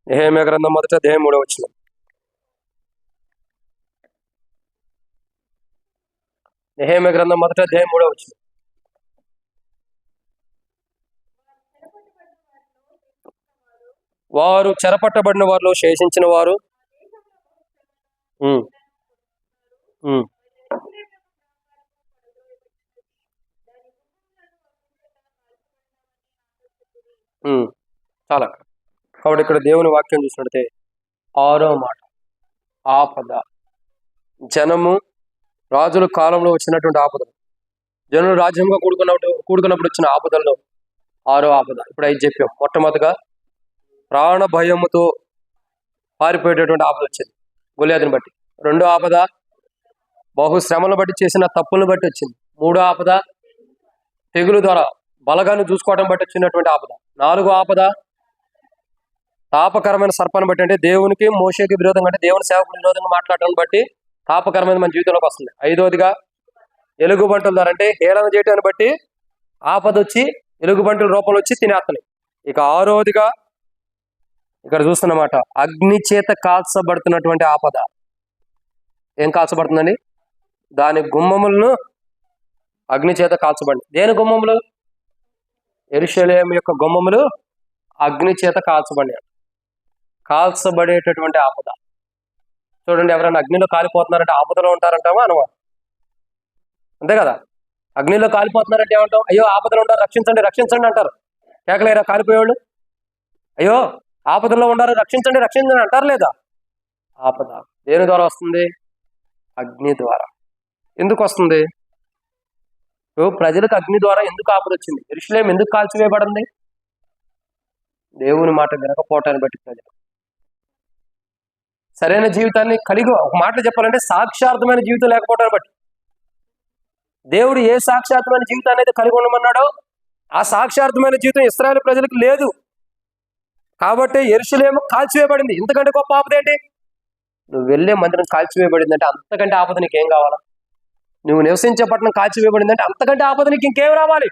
Speaker 1: నెహెమ్యా గ్రంథం 1వ అధ్యాయం 3వ వచనం. నెహెమ్యా గ్రంథం 1వ అధ్యాయం 3వ వచనం. వారు చెరపట్టబడిన వారిలో శేషించిన వారు చాలా. కాబట్టి ఇక్కడ దేవుని వాక్యం చూసినట్టే 6వ మాట ఆపద. జనము రాజుల కాలంలో వచ్చినటువంటి ఆపదలు, జనులు రాజ్యంగా కూడుకున్నప్పుడు వచ్చిన ఆపదల్లో 6వ ఆపద ఇప్పుడు 5 చెప్పాం. మొట్టమొదటిగా ప్రాణ భయముతో పారిపోయేటటువంటి ఆపద వచ్చింది గొలియాతుని బట్టి. 2వ ఆపద బహుశ్రమలను బట్టి చేసిన తప్పులను బట్టి వచ్చింది. 3వ ఆపద తెగులు ద్వారా బలగాన్ని చూసుకోవడం బట్టి వచ్చినటువంటి ఆపద. 4వ ఆపద తాపకరమైన సర్పాన్ని బట్టి, అంటే దేవునికి మోషేకి విరోధంగా, అంటే దేవుని సేవకు విరోధంగా మాట్లాడటం బట్టి తాపకరమైన మన జీవితంలోకి వస్తుంది. 5వదిగా ఎలుగుబంటుల ద్వారా, అంటే హేళన చేయటాన్ని బట్టి ఆపద వచ్చి ఎలుగుబంటుల రూపంలో వచ్చి తినేస్తున్నాయి. ఇక 6వదిగా ఇక్కడ చూస్తున్నమాట అగ్ని చేత కాల్చబడుతున్నటువంటి ఆపద. ఏం కాల్చబడుతుందండి? దాని గుమ్మములను అగ్ని చేత కాల్చబడి. దేని గుమ్మములు? యెరూషలేము యొక్క గుమ్మములు అగ్ని చేత కాల్చబడేటటువంటి ఆపద. చూడండి, ఎవరైనా అగ్నిలో కాలిపోతున్నారంటే ఆపదలో ఉంటారంటామా అనవా? అంతే కదా. అగ్నిలో కాలిపోతున్నారంటే ఏమంటాం? అయ్యో ఆపదలో ఉంటారు, రక్షించండి రక్షించండి అంటారు. కేకలేరా కాలిపోయేవాళ్ళు? అయ్యో ఆపదలో ఉండారు, రక్షించండి రక్షించండి అంటారు లేదా? ఆపద దేని ద్వారా వస్తుంది? అగ్ని ద్వారా. ఎందుకు వస్తుంది? ప్రజలకు అగ్ని ద్వారా ఎందుకు ఆపద వచ్చింది? యెరూషలేము ఎందుకు కాల్చివేయబడింది? దేవుని మాట వినకపోవటాన్ని బట్టి ప్రజలు సరైన జీవితాన్ని కలిగి, ఒక మాటలు చెప్పాలంటే సాక్షార్థమైన జీవితం లేకపోవటాన్ని బట్టి. దేవుడు ఏ సాక్షార్థమైన జీవితాన్ని అయితే కలిగి ఉండమన్నాడో ఆ సాక్షార్థమైన జీవితం ఇశ్రాయేలు ప్రజలకు లేదు. కాబట్టి యెరూషలేము కాల్చివేయబడింది. ఇంతకంటే గొప్ప ఆపద ఏంటి? నువ్వు వెళ్ళే మందిరం కాల్చివేయబడింది అంటే అంతకంటే ఆపద నీకేం కావాలా? నువ్వు నివసించే పట్టణం కాల్చివేయబడింది అంటే అంతకంటే ఆపద నీకు ఇంకేం రావాలి?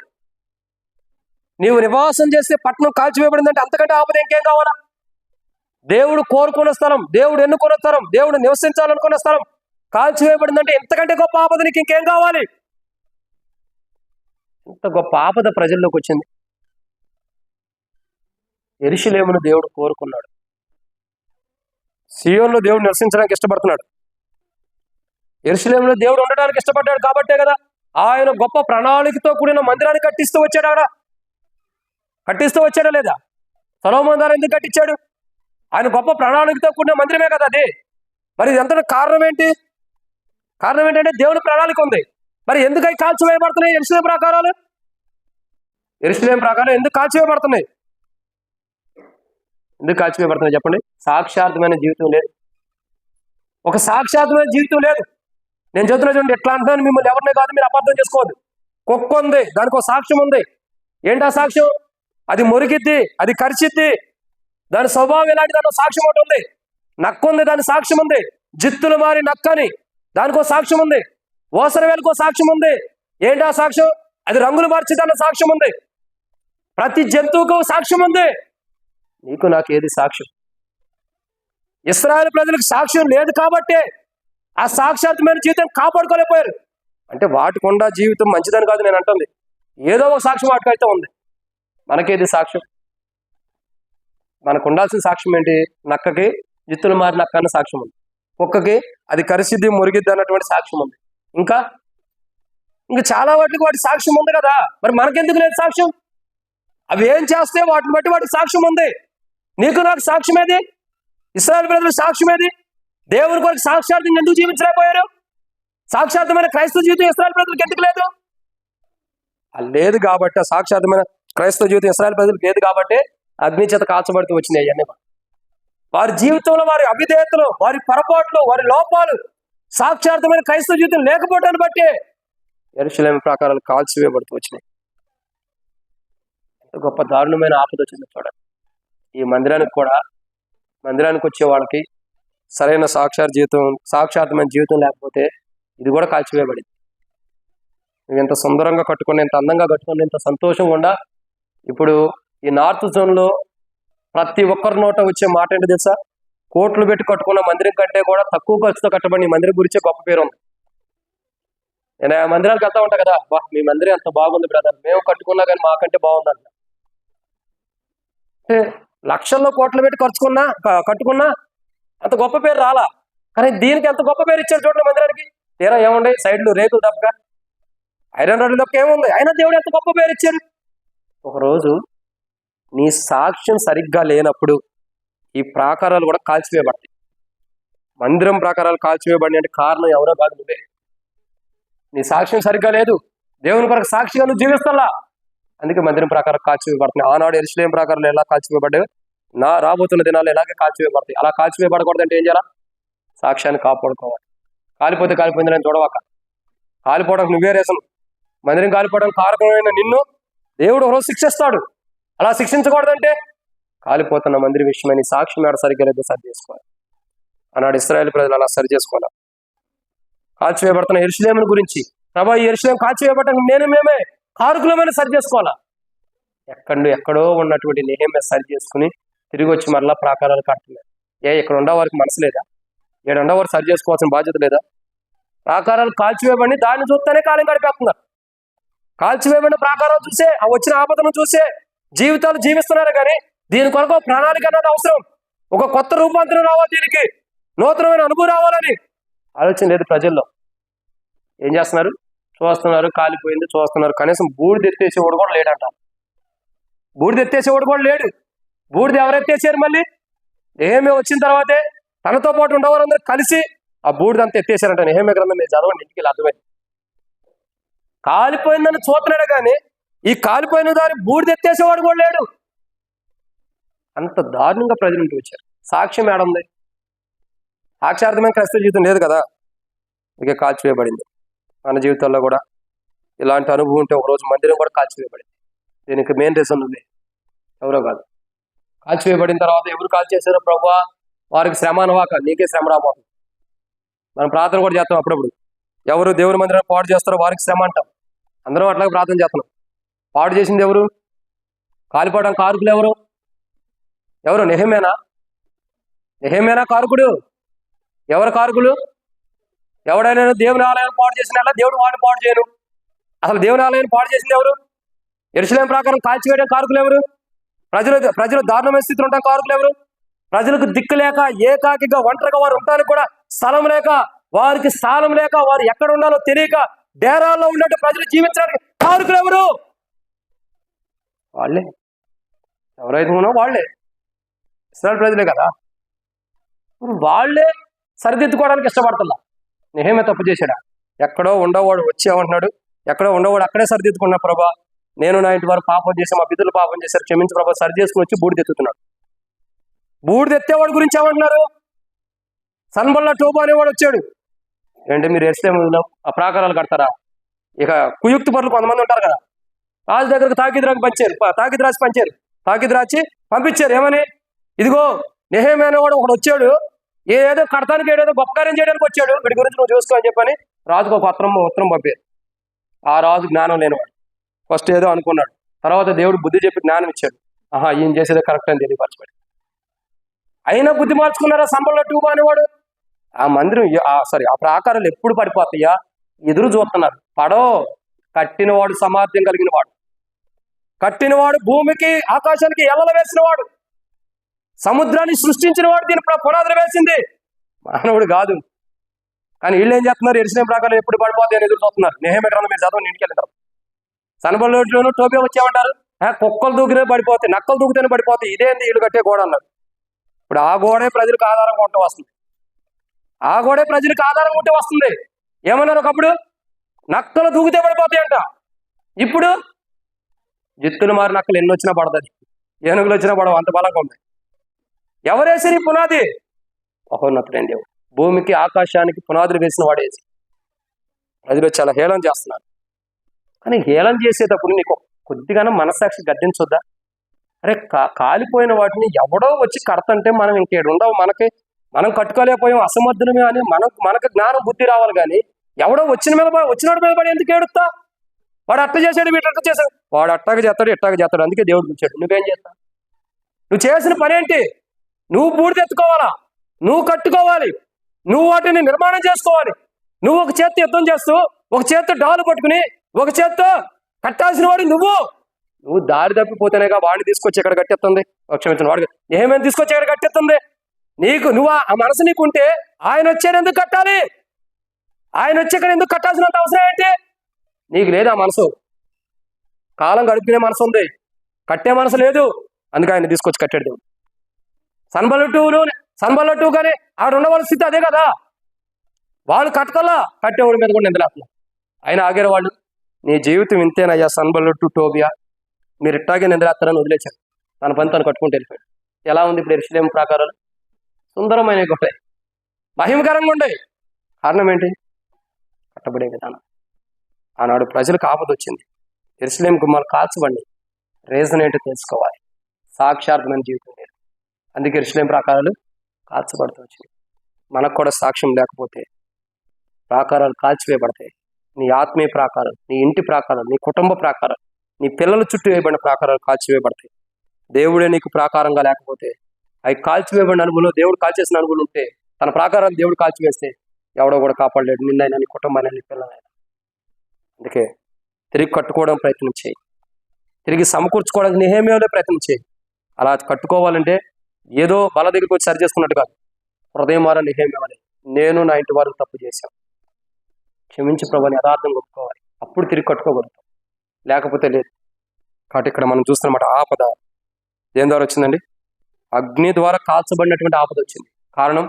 Speaker 1: నీవు నివాసం చేసే పట్టణం కాల్చివేయబడింది అంటే అంతకంటే ఆపద ఇంకేం కావాలా? దేవుడు కోరుకున్న స్థలం, దేవుడు ఎన్నుకున్న స్థలం, దేవుడు నివసించాలనుకున్న స్థలం కాల్చివేయబడిందంటే ఇంతకంటే గొప్ప ఆపద నీకు ఇంకేం కావాలి? ఇంత గొప్ప ఆపద ప్రజల్లోకి వచ్చింది. యెరూషలేమును దేవుడు కోరుకున్నాడు. సియోనులో దేవుడు నివసించడానికి ఇష్టపడుతున్నాడు. యెరూషలేములో దేవుడు ఉండడానికి ఇష్టపడ్డాడు కాబట్టే కదా ఆయన గొప్ప ప్రణాళికతో కూడిన మందిరాన్ని కట్టిస్తూ వచ్చాడు. కట్టిస్తూ వచ్చాడా లేదా? సొలొమోను ద్వారా ఎందుకు కట్టించాడు? ఆయన గొప్ప ప్రణాళికతో కూడిన మందిరమే కదా అది. మరి ఎంత కారణం ఏంటి? కారణం ఏంటంటే దేవుని ప్రణాళిక ఉంది. మరి ఎందుకు అవి కాల్చివేయబడుతున్నాయి? యెరూషలేము ప్రాకారాలు ఎందుకు కాల్చివేయబడుతున్నాయి? ఎందుకు కాల్చివేయబడుతున్నాయి చెప్పండి? సాక్షార్థమైన జీవితం లేదు. ఒక సాక్షార్థమైన జీవితం లేదు. నేను చెప్తున్నా చూడండి, ఎట్లా అంటున్నాను, మిమ్మల్ని ఎవరినే కాదు, మీరు అపార్థం చేసుకోవద్దు. కుక్క ఉంది, దానికి ఒక సాక్ష్యం ఉంది. ఏంటి ఆ సాక్ష్యం? అది మురిగిద్ది, అది కరిచిద్ది, దాని స్వభావం ఎలాంటి దాని సాక్ష్యం ఒకటి ఉంది. నక్క ఉంది, దాని సాక్ష్యం ఉంది. జిత్తులు మారి నక్కని, దానికో సాక్ష్యం ఉంది. ఓసర వేలకో సాక్ష్యం ఉంది. ఏంటి ఆ సాక్ష్యం? అది రంగులు మార్చిద్ది అన్న సాక్ష్యం ఉంది. ప్రతి జంతువుకు సాక్ష్యం ఉంది. నీకు నాకు ఏది సాక్ష్యం? ఇశ్రాయేలు ప్రజలకు సాక్ష్యం లేదు కాబట్టే ఆ సాక్షాత్మైన జీవితం కాపాడుకోలేకపోయారు. అంటే వాటికొండా జీవితం మంచిదని కాదు నేను అంటుంది. ఏదో ఒక సాక్ష్యం వాటికైతే ఉంది. మనకేది సాక్ష్యం? మనకు ఉండాల్సిన సాక్ష్యం ఏంటి? నక్కకి జిత్తులు మారి నక్క అన్న సాక్ష్యం ఉంది. కుక్కకి అది కరిసిద్ది మురిగిద్ది అన్నటువంటి సాక్ష్యం ఉంది. ఇంకా చాలా వాటికి వాటి సాక్ష్యం ఉంది కదా. మరి మనకెందుకు లేదు సాక్ష్యం? అవి ఏం చేస్తే వాటిని బట్టి వాటికి సాక్ష్యం ఉంది. నీకు నాకు సాక్ష్యం ఏది? ఇశ్రాయేలు ప్రజలకు సాక్ష్యం ఏది? దేవుని కొరకు సాక్షార్థంగా ఎందుకు జీవించలేకపోయారు? సాక్షార్థమైన క్రైస్తవ జీవితం ఇశ్రాయేలు ప్రజలకు ఎందుకు లేదు? లేదు కాబట్టి, ఆ సాక్షార్థమైన క్రైస్తవ జీవితం ఇశ్రాయేలు ప్రజలకు లేదు కాబట్టి అగ్ని చేత కాల్చబడుతూ వచ్చినాయి అవన్నీ. వారి జీవితంలో వారి అవిధేయతలు, వారి పొరపాట్లు, వారి లోపాలు, సాక్షార్థమైన క్రైస్తవ జీవితం లేకపోవటాన్ని బట్టి యెరూషలేము ప్రాకారాలు కాల్చివేయబడుతూ వచ్చినాయి. గొప్ప దారుణమైన ఆపద వచ్చింది చూడండి. ఈ మందిరానికి వచ్చే వాళ్ళకి సరైన సాక్షార్థమైన జీవితం లేకపోతే ఇది కూడా కాల్చివేయబడింది. నువ్వు ఎంత సుందరంగా కట్టుకుని, ఎంత అందంగా కట్టుకుని, ఎంత సంతోషంగా ఉండా, ఇప్పుడు ఈ నార్త్ జోన్లో ప్రతి ఒక్కరి నోట వచ్చే మాట ఏంటి తెలుసా? కోట్లు పెట్టి కట్టుకున్న మందిరం కంటే కూడా తక్కువ ఖర్చుతో కట్టబడి ఈ మందిరం గురించే గొప్ప పేరు ఉంది. నేను ఆ మందిరాలకు వెళ్తా ఉంటా కదా, మీ మందిరం ఎంత బాగుంది బ్రదర్, మేము కట్టుకున్నా కానీ మాకంటే బాగుందంట. లక్షల్లో కోట్లు పెట్టి కట్టుకున్నా అంత గొప్ప పేరు రాలా. కానీ దీనికి ఎంత గొప్ప పేరు ఇచ్చారు చూడండి మందిరానికి. తీరా ఏముండే? సైడ్లు రేకులు తప్పక ఐరన్ రోడ్లు తప్పక ఏముంది? అయినా దేవుడు ఎంత గొప్ప పేరు ఇచ్చారు. ఒకరోజు నీ సాక్ష్యం సరిగ్గా లేనప్పుడు ఈ ప్రాకారాలు కూడా కాల్చివేయబడతాయి. మందిరం ప్రాకారాలు కాల్చివేయబడి అంటే కారణం ఎవరో కాదు, నువ్వే. నీ సాక్ష్యం సరిగ్గా లేదు. దేవుని కొరకు సాక్షిగా నువ్వు జీవిస్తల్లా. అందుకే మందిరం ప్రాకారం కాల్చివేయబడుతున్నాయి. ఆనాడు యెరూషలేము ప్రాకారాలు ఎలా కాల్చివేయబడ్డాయి, రాబోతున్న దినాలు ఎలాగే కాల్చివేయబడతాయి. అలా కాల్చివేయబడకూడదంటే ఏం చేయాలా? సాక్ష్యాన్ని కాపాడుకోవాలి. కాలిపోయింది నేను చూడవాక. కాలిపోవడానికి నువ్వే రేసను. మందిరం కాలిపోవడానికి కారకమైన నిన్ను దేవుడు ఒకరోజు శిక్షిస్తాడు. అలా శిక్షించకూడదంటే కాలిపోతున్న మందిరం విషయమని సాక్ష్యం ఏడ సరిగ్గా లేదో సరి చేసుకోవాలి. ఆనాడు ఇశ్రాయేలు ప్రజలు అలా సరి చేసుకోవాలి. కాల్చివేయబడుతున్న యెరూషలేమును గురించి, ప్రభా ఈ యెరూషలేము కాల్చివేయబడటానికి మేమే కారకులమైన సరి చేసుకోవాలా. ఎక్కడో ఉన్నటువంటి నెహెమ్యా సరి చేసుకుని తిరిగి వచ్చి మరలా ప్రాకారాలు కడుతున్నారు. ఇక్కడ ఉండేవారికి మనసు లేదా? ఉండేవారు సరి చేసుకోవాల్సిన బాధ్యత లేదా? ప్రాకారాలు కాల్చివేయబడి దాన్ని చూస్తేనే కాలం గడిపేస్తున్నారు. కాల్చివేయబడిన ప్రాకారాలు చూసే, ఆ వచ్చిన ఆపదను చూసే జీవితాలు జీవిస్తున్నారు. కానీ దీని కొరకు ప్రణాళిక అన్నది అవసరం. ఒక కొత్త రూపాంతరం రావాలి, దీనికి నూతనమైన అనుభవం రావాలని ఆలోచన లేదు ప్రజల్లో. ఏం చేస్తున్నారు? చూస్తున్నారు, కాలిపోయింది చూస్తున్నారు. కనీసం బూడిద ఎత్తేసేవాడు కూడా లేడంట. బూడిద ఎత్తేసేవాడు కూడా లేడు. బూడిద ఎవరెత్తేసారు? మళ్ళీ నెహెమ్యా వచ్చిన తర్వాతే తనతో పాటు ఉండేవారందరూ కలిసి ఆ బూడిద అంతా ఎత్తేసారంట. నెహెమ్యా గ్రంథం మీరు చదవండి, ఇంటికి అర్థమైంది. కాలిపోయిందని చూస్తున్నాడు, కానీ ఈ కాలిపోయిన దారి బూడిద ఎత్తేసేవాడు కూడా లేడు. అంత దారుణంగా ప్రజలు ఇంటికి వచ్చారు. సాక్ష్యం ఏడుంది? సాక్ష్యార్థమైన క్రైస్తవ జీవితం లేదు కదా, ఇక కాల్చివేయబడింది. మన జీవితాల్లో కూడా ఇలాంటి అనుభవం ఉంటే ఒకరోజు మందిరం కూడా కాల్చివేయబడింది. దీనికి మెయిన్ రీజన్ ఉంది, ఎవరో కాదు. కాల్చివేయబడిన తర్వాత ఎవరు కాల్చేశారో ప్రభువా వారికి శ్రమ అనవాక, నీకే శ్రమ రాబోతుంది. మనం ప్రార్థన కూడా చేస్తాం అప్పుడప్పుడు. ఎవరు దేవుని మందిరం పాడు చేస్తారో వారికి శ్రమ అంటాం. అందరం అట్లాగే ప్రార్థన చేస్తున్నాం. పాడు చేసింది ఎవరు? కాలిపోవడం కారుకులు ఎవరు? ఎవరు? నెహెమ్యానా? నెహెమ్యానా కారుకుడు? ఎవరు కారుకులు? ఎవడైనా దేవుని ఆలయాన్ని పాడు చేసిన దేవుడు వాడిని పాడు చేయను. అసలు దేవుని ఆలయాన్ని పాడు చేసింది ఎవరు? యెరూషలేము ప్రకారం కాల్చివేయడం కారుకులు ఎవరు? ప్రజలు దారుణమైన స్థితిలో ఉంటాం కారుకులు ఎవరు? ప్రజలకు దిక్కు లేక ఏకాకిగా ఒంటరిగా వారు ఉండడానికి కూడా స్థలం లేక, వారికి స్థానం లేక, వారు ఎక్కడ ఉండాలో తెలియక డేరాల్లో ఉన్నట్టు ప్రజలు జీవించడానికి కారుకులు ఎవరు? వాళ్ళే. ఎవరైతే ఉన్నారో వాళ్ళే, ఇశ్రాయేలు ప్రజలే కదా. వాళ్ళే సరిదిద్దుకోవడానికి ఇష్టపడుతున్నా. నెహెమ్యా తప్పు చేశాడా? ఎక్కడో ఉండేవాడు వచ్చామంటున్నాడు, ఎక్కడో ఉండేవాడు అక్కడే సరిదిద్దుకున్నా. ప్రభా నేను నా ఇంటి వారు పాపం చేశాం, మా పితరులు పాపం చేశారు, క్షమించి ప్రభా, సరి చేసుకుని వచ్చి బూడిదెత్తుతున్నాడు. బూడిదెత్తేవాడు గురించి ఏమంటున్నారు? సన్బల్లా టోబా అనేవాడు వచ్చాడు. ఏంటి మీరు యెరూషలేములో ఆ ప్రాకారాలు కడతారా? ఇక కుయుక్తి పరులు కొంతమంది ఉంటారు కదా, రాజు దగ్గరకు తాకీదు రాసి పంపించారు. ఏమని? ఇదిగో నెహెమ్యా అనేవాడు ఒకడు వచ్చాడు, ఏదో కడతానికి ఏదో గొప్ప కార్యం చేయడానికి వచ్చాడు, వీడి గురించి నువ్వు చూసుకో అని చెప్పని రాజుకు ఒక ఉత్తరం పంపారు. ఆ రాజు జ్ఞానం లేనివాడు. ఫస్ట్ ఏదో అనుకున్నాడు, తర్వాత దేవుడు బుద్ధి చెప్పి జ్ఞానం ఇచ్చాడు. ఈయన చేసేదో కరెక్ట్ అని తెలియపరచబడి అయినా బుద్ధి మార్చుకున్నారా సంబల్లో టూబా అనేవాడు? ఆ మందిరం ఆ ప్రాకారాలు ఎప్పుడు పడిపోతాయా ఎదురు చూస్తున్నారు. పడో కట్టినవాడు సామర్థ్యం కలిగిన వాడు, కట్టినవాడు భూమికి ఆకాశానికి ఎల్లలు వేసిన వాడు, సముద్రాన్ని సృష్టించిన వాడు దీని పునాదులు వేసింది, మానవుడు కాదు. కానీ వీళ్ళు ఏం చేస్తున్నారు? యెరూషలేము ప్రాకారాలు ఎప్పుడు పడిపోతాయి అని ఎదురు చూస్తున్నారు. నెహెమ్యా గ్రంథం మీరు చదవండి, ఇంటికి వెళ్ళిన సన్బల్లోను టోబియా వచ్చామంటారు. కుక్కలు దూకినే పడిపోతాయి, నక్కలు దూకితేనే పడిపోతాయి, ఇదేంది వీళ్ళు కట్టే గోడ అన్నారు. ఇప్పుడు ఆ గోడే ప్రజలకు ఆధారంగా ఉంటే వస్తుంది. ఆ గోడే ప్రజలకు ఆధారంగా ఉంటే వస్తుంది. ఏమన్నారు ఒకప్పుడు? నక్కలు దూకితే పడిపోతాయి అంట. ఇప్పుడు జిత్తులు మారి నక్కలు ఎన్ని వచ్చినా పడదు, ఏనుగులు వచ్చినా పడవు, అంత బలంగా ఉంది. ఎవరేసి పునాది? మహోన్నతుడైన దేవుడు. భూమికి ఆకాశానికి పునాదులు వేసిన వాడేసి ప్రజలు చాలా హేళన చేస్తున్నారు. కానీ హేళన చేసేటప్పుడు నీకు కొద్దిగానో మనస్సాక్షి గద్దించొద్దా? అరే కాలిపోయిన వాటిని ఎవడో వచ్చి కడతంటే మనం ఇంకేడు ఉండవు, మనం కట్టుకోలేకపోయాం, అసమర్థులమే అని మనకు జ్ఞానం బుద్ధి రావాలి. కానీ ఎవడో వచ్చినాడు మీద పడి ఎందుకు ఏడుస్తా? వాడు అట్ట చేశాడు, వీటి అట్ట చేశాడు, వాడు అట్టాగా చేస్తాడు, ఇట్టాగా చేస్తాడు, అందుకే దేవుడు పిలిచాడు. నువ్వేం చేస్తావు? నువ్వు చేసిన పని ఏంటి? నువ్వు బూడిదెత్తుకోవాలా, నువ్వు కట్టుకోవాలి, నువ్వు వాటిని నిర్మాణం చేసుకోవాలి. నువ్వు ఒక చేత్తో యుద్ధం చేస్తూ, ఒక చేత్తో డాలు పట్టుకుని, ఒక చేత్తో కట్టాల్సిన వాడు నువ్వు దారి తప్పిపోతేనేగా వాడిని తీసుకొచ్చి ఎక్కడ కట్టేస్తుంది. క్షమించిన వాడు ఏమేమి తీసుకొచ్చి ఎక్కడ కట్టేస్తుంది? నువ్వు ఆ మనసు నీకుంటే ఆయన వచ్చాడు ఎందుకు కట్టాలి? ఆయన వచ్చి ఇక్కడ ఎందుకు కట్టాల్సినంత అవసరం ఏంటి? నీకు లేదు ఆ మనసు. కాలం గడుపుకునే మనసు ఉంది, కట్టే మనసు లేదు. అందుకే ఆయన తీసుకొచ్చి కట్టాడు దేవుడు. సన్బల్లో టూ కానీ ఆడ ఉండవలసిన స్థితి అదే కదా. వాళ్ళు కట్టకల్లా కట్టేవాడి మీద కూడా నిందలేస్తున్నారు. ఆయన ఆగారు వాళ్ళు. నీ జీవితం ఇంతేనయ్యా సన్బల్లో టూ టోబియా, మీరు ఇట్టాగే నిందలేస్తారని వదిలేశారు. తన పని తను కట్టుకుంటూ వెళ్ళిపోయాడు. ఎలా ఉంది ఇప్పుడు యెరూషలేము ప్రాకారాలు? సుందరమైనవి ఉంటాయి, మహిమకరంగా ఉంటాయి. కారణం ఏంటి? కట్టబడే విధానం. ఆనాడు ప్రజలకు ఆపద వచ్చింది, యెరూషలేము గుమ్మాలు కాల్చబండి. రీజన్ ఏంటో తెలుసుకోవాలి. సాక్షార్థమైన జీవితం లేదు, అందుకే యెరూషలేము ప్రాకారాలు కాల్చబడుతూ వచ్చింది. మనకు కూడా సాక్ష్యం లేకపోతే ప్రాకారాలు కాల్చివేయబడతాయి. నీ ఆత్మీయ ప్రాకారం, నీ ఇంటి ప్రాకారం, నీ కుటుంబ ప్రాకారం, నీ పిల్లల చుట్టూ వేయబడిన ప్రాకారాలు కాల్చివేయబడతాయి. దేవుడే నీకు ప్రాకారంగా లేకపోతే, అవి కాల్చివేయబడిన అనుభవం, దేవుడు కాల్చేసిన అనుభవం ఉంటే, తన ప్రాకారాన్ని దేవుడు కాల్చివేస్తే ఎవడో కూడా కాపాడలేడు, నిన్నైనా, నీ కుటుంబాన్ని, నీ పిల్లలైనా. అందుకే తిరిగి కట్టుకోవడం ప్రయత్నం చేయి. తిరిగి సమకూర్చుకోవడానికి నెహెమ్యాలో ప్రయత్నం చేయి. అలా కట్టుకోవాలంటే ఏదో బల దగ్గరికి వచ్చి సరి చేసుకున్నట్టు కాదు. హృదయం వారా నెహెమ్యావలే, నేను నా ఇంటి వారికి తప్పు చేశాను, క్షమించి ప్రభుని యథార్థం ఒప్పుకోవాలి. అప్పుడు తిరిగి కట్టుకోగలుగుతాం, లేకపోతే లేదు. కాబట్టి ఇక్కడ మనం చూస్తున్నమాట ఆపద దేని ద్వారా వచ్చిందండి? అగ్ని ద్వారా కాల్చబడినటువంటి ఆపద వచ్చింది. కారణం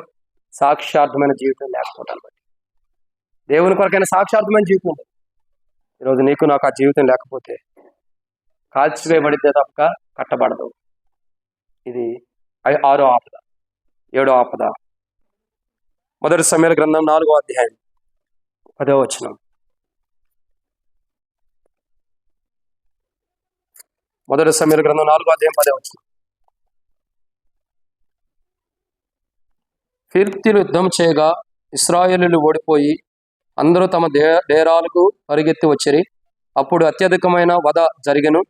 Speaker 1: సాక్షార్థమైన జీవితం లేకపోవడం బట్టి. దేవుని కొరకైనా సాక్షార్థమైన జీవితం ఉంది. ఈరోజు నీకు నాకు ఆ జీవితం లేకపోతే కాల్చివేయబడితే తప్ప కట్టబడదు. ఇది 6వ ఆపద. 7వ ఆపద మొదటి సమూయేలు గ్రంథం 4వ అధ్యాయం 10వ వచనం. మొదటి సమూయేలు గ్రంథం 4వ అధ్యాయం 10వ వచనం. ఫిలిష్తీయులు యుద్ధం చేయగా ఇశ్రాయేలీయులు ఓడిపోయి అందరూ తమ డేరాలకు పరిగెత్తి వచ్చిరి. అప్పుడు అత్యధికమైన వధ జరిగెను.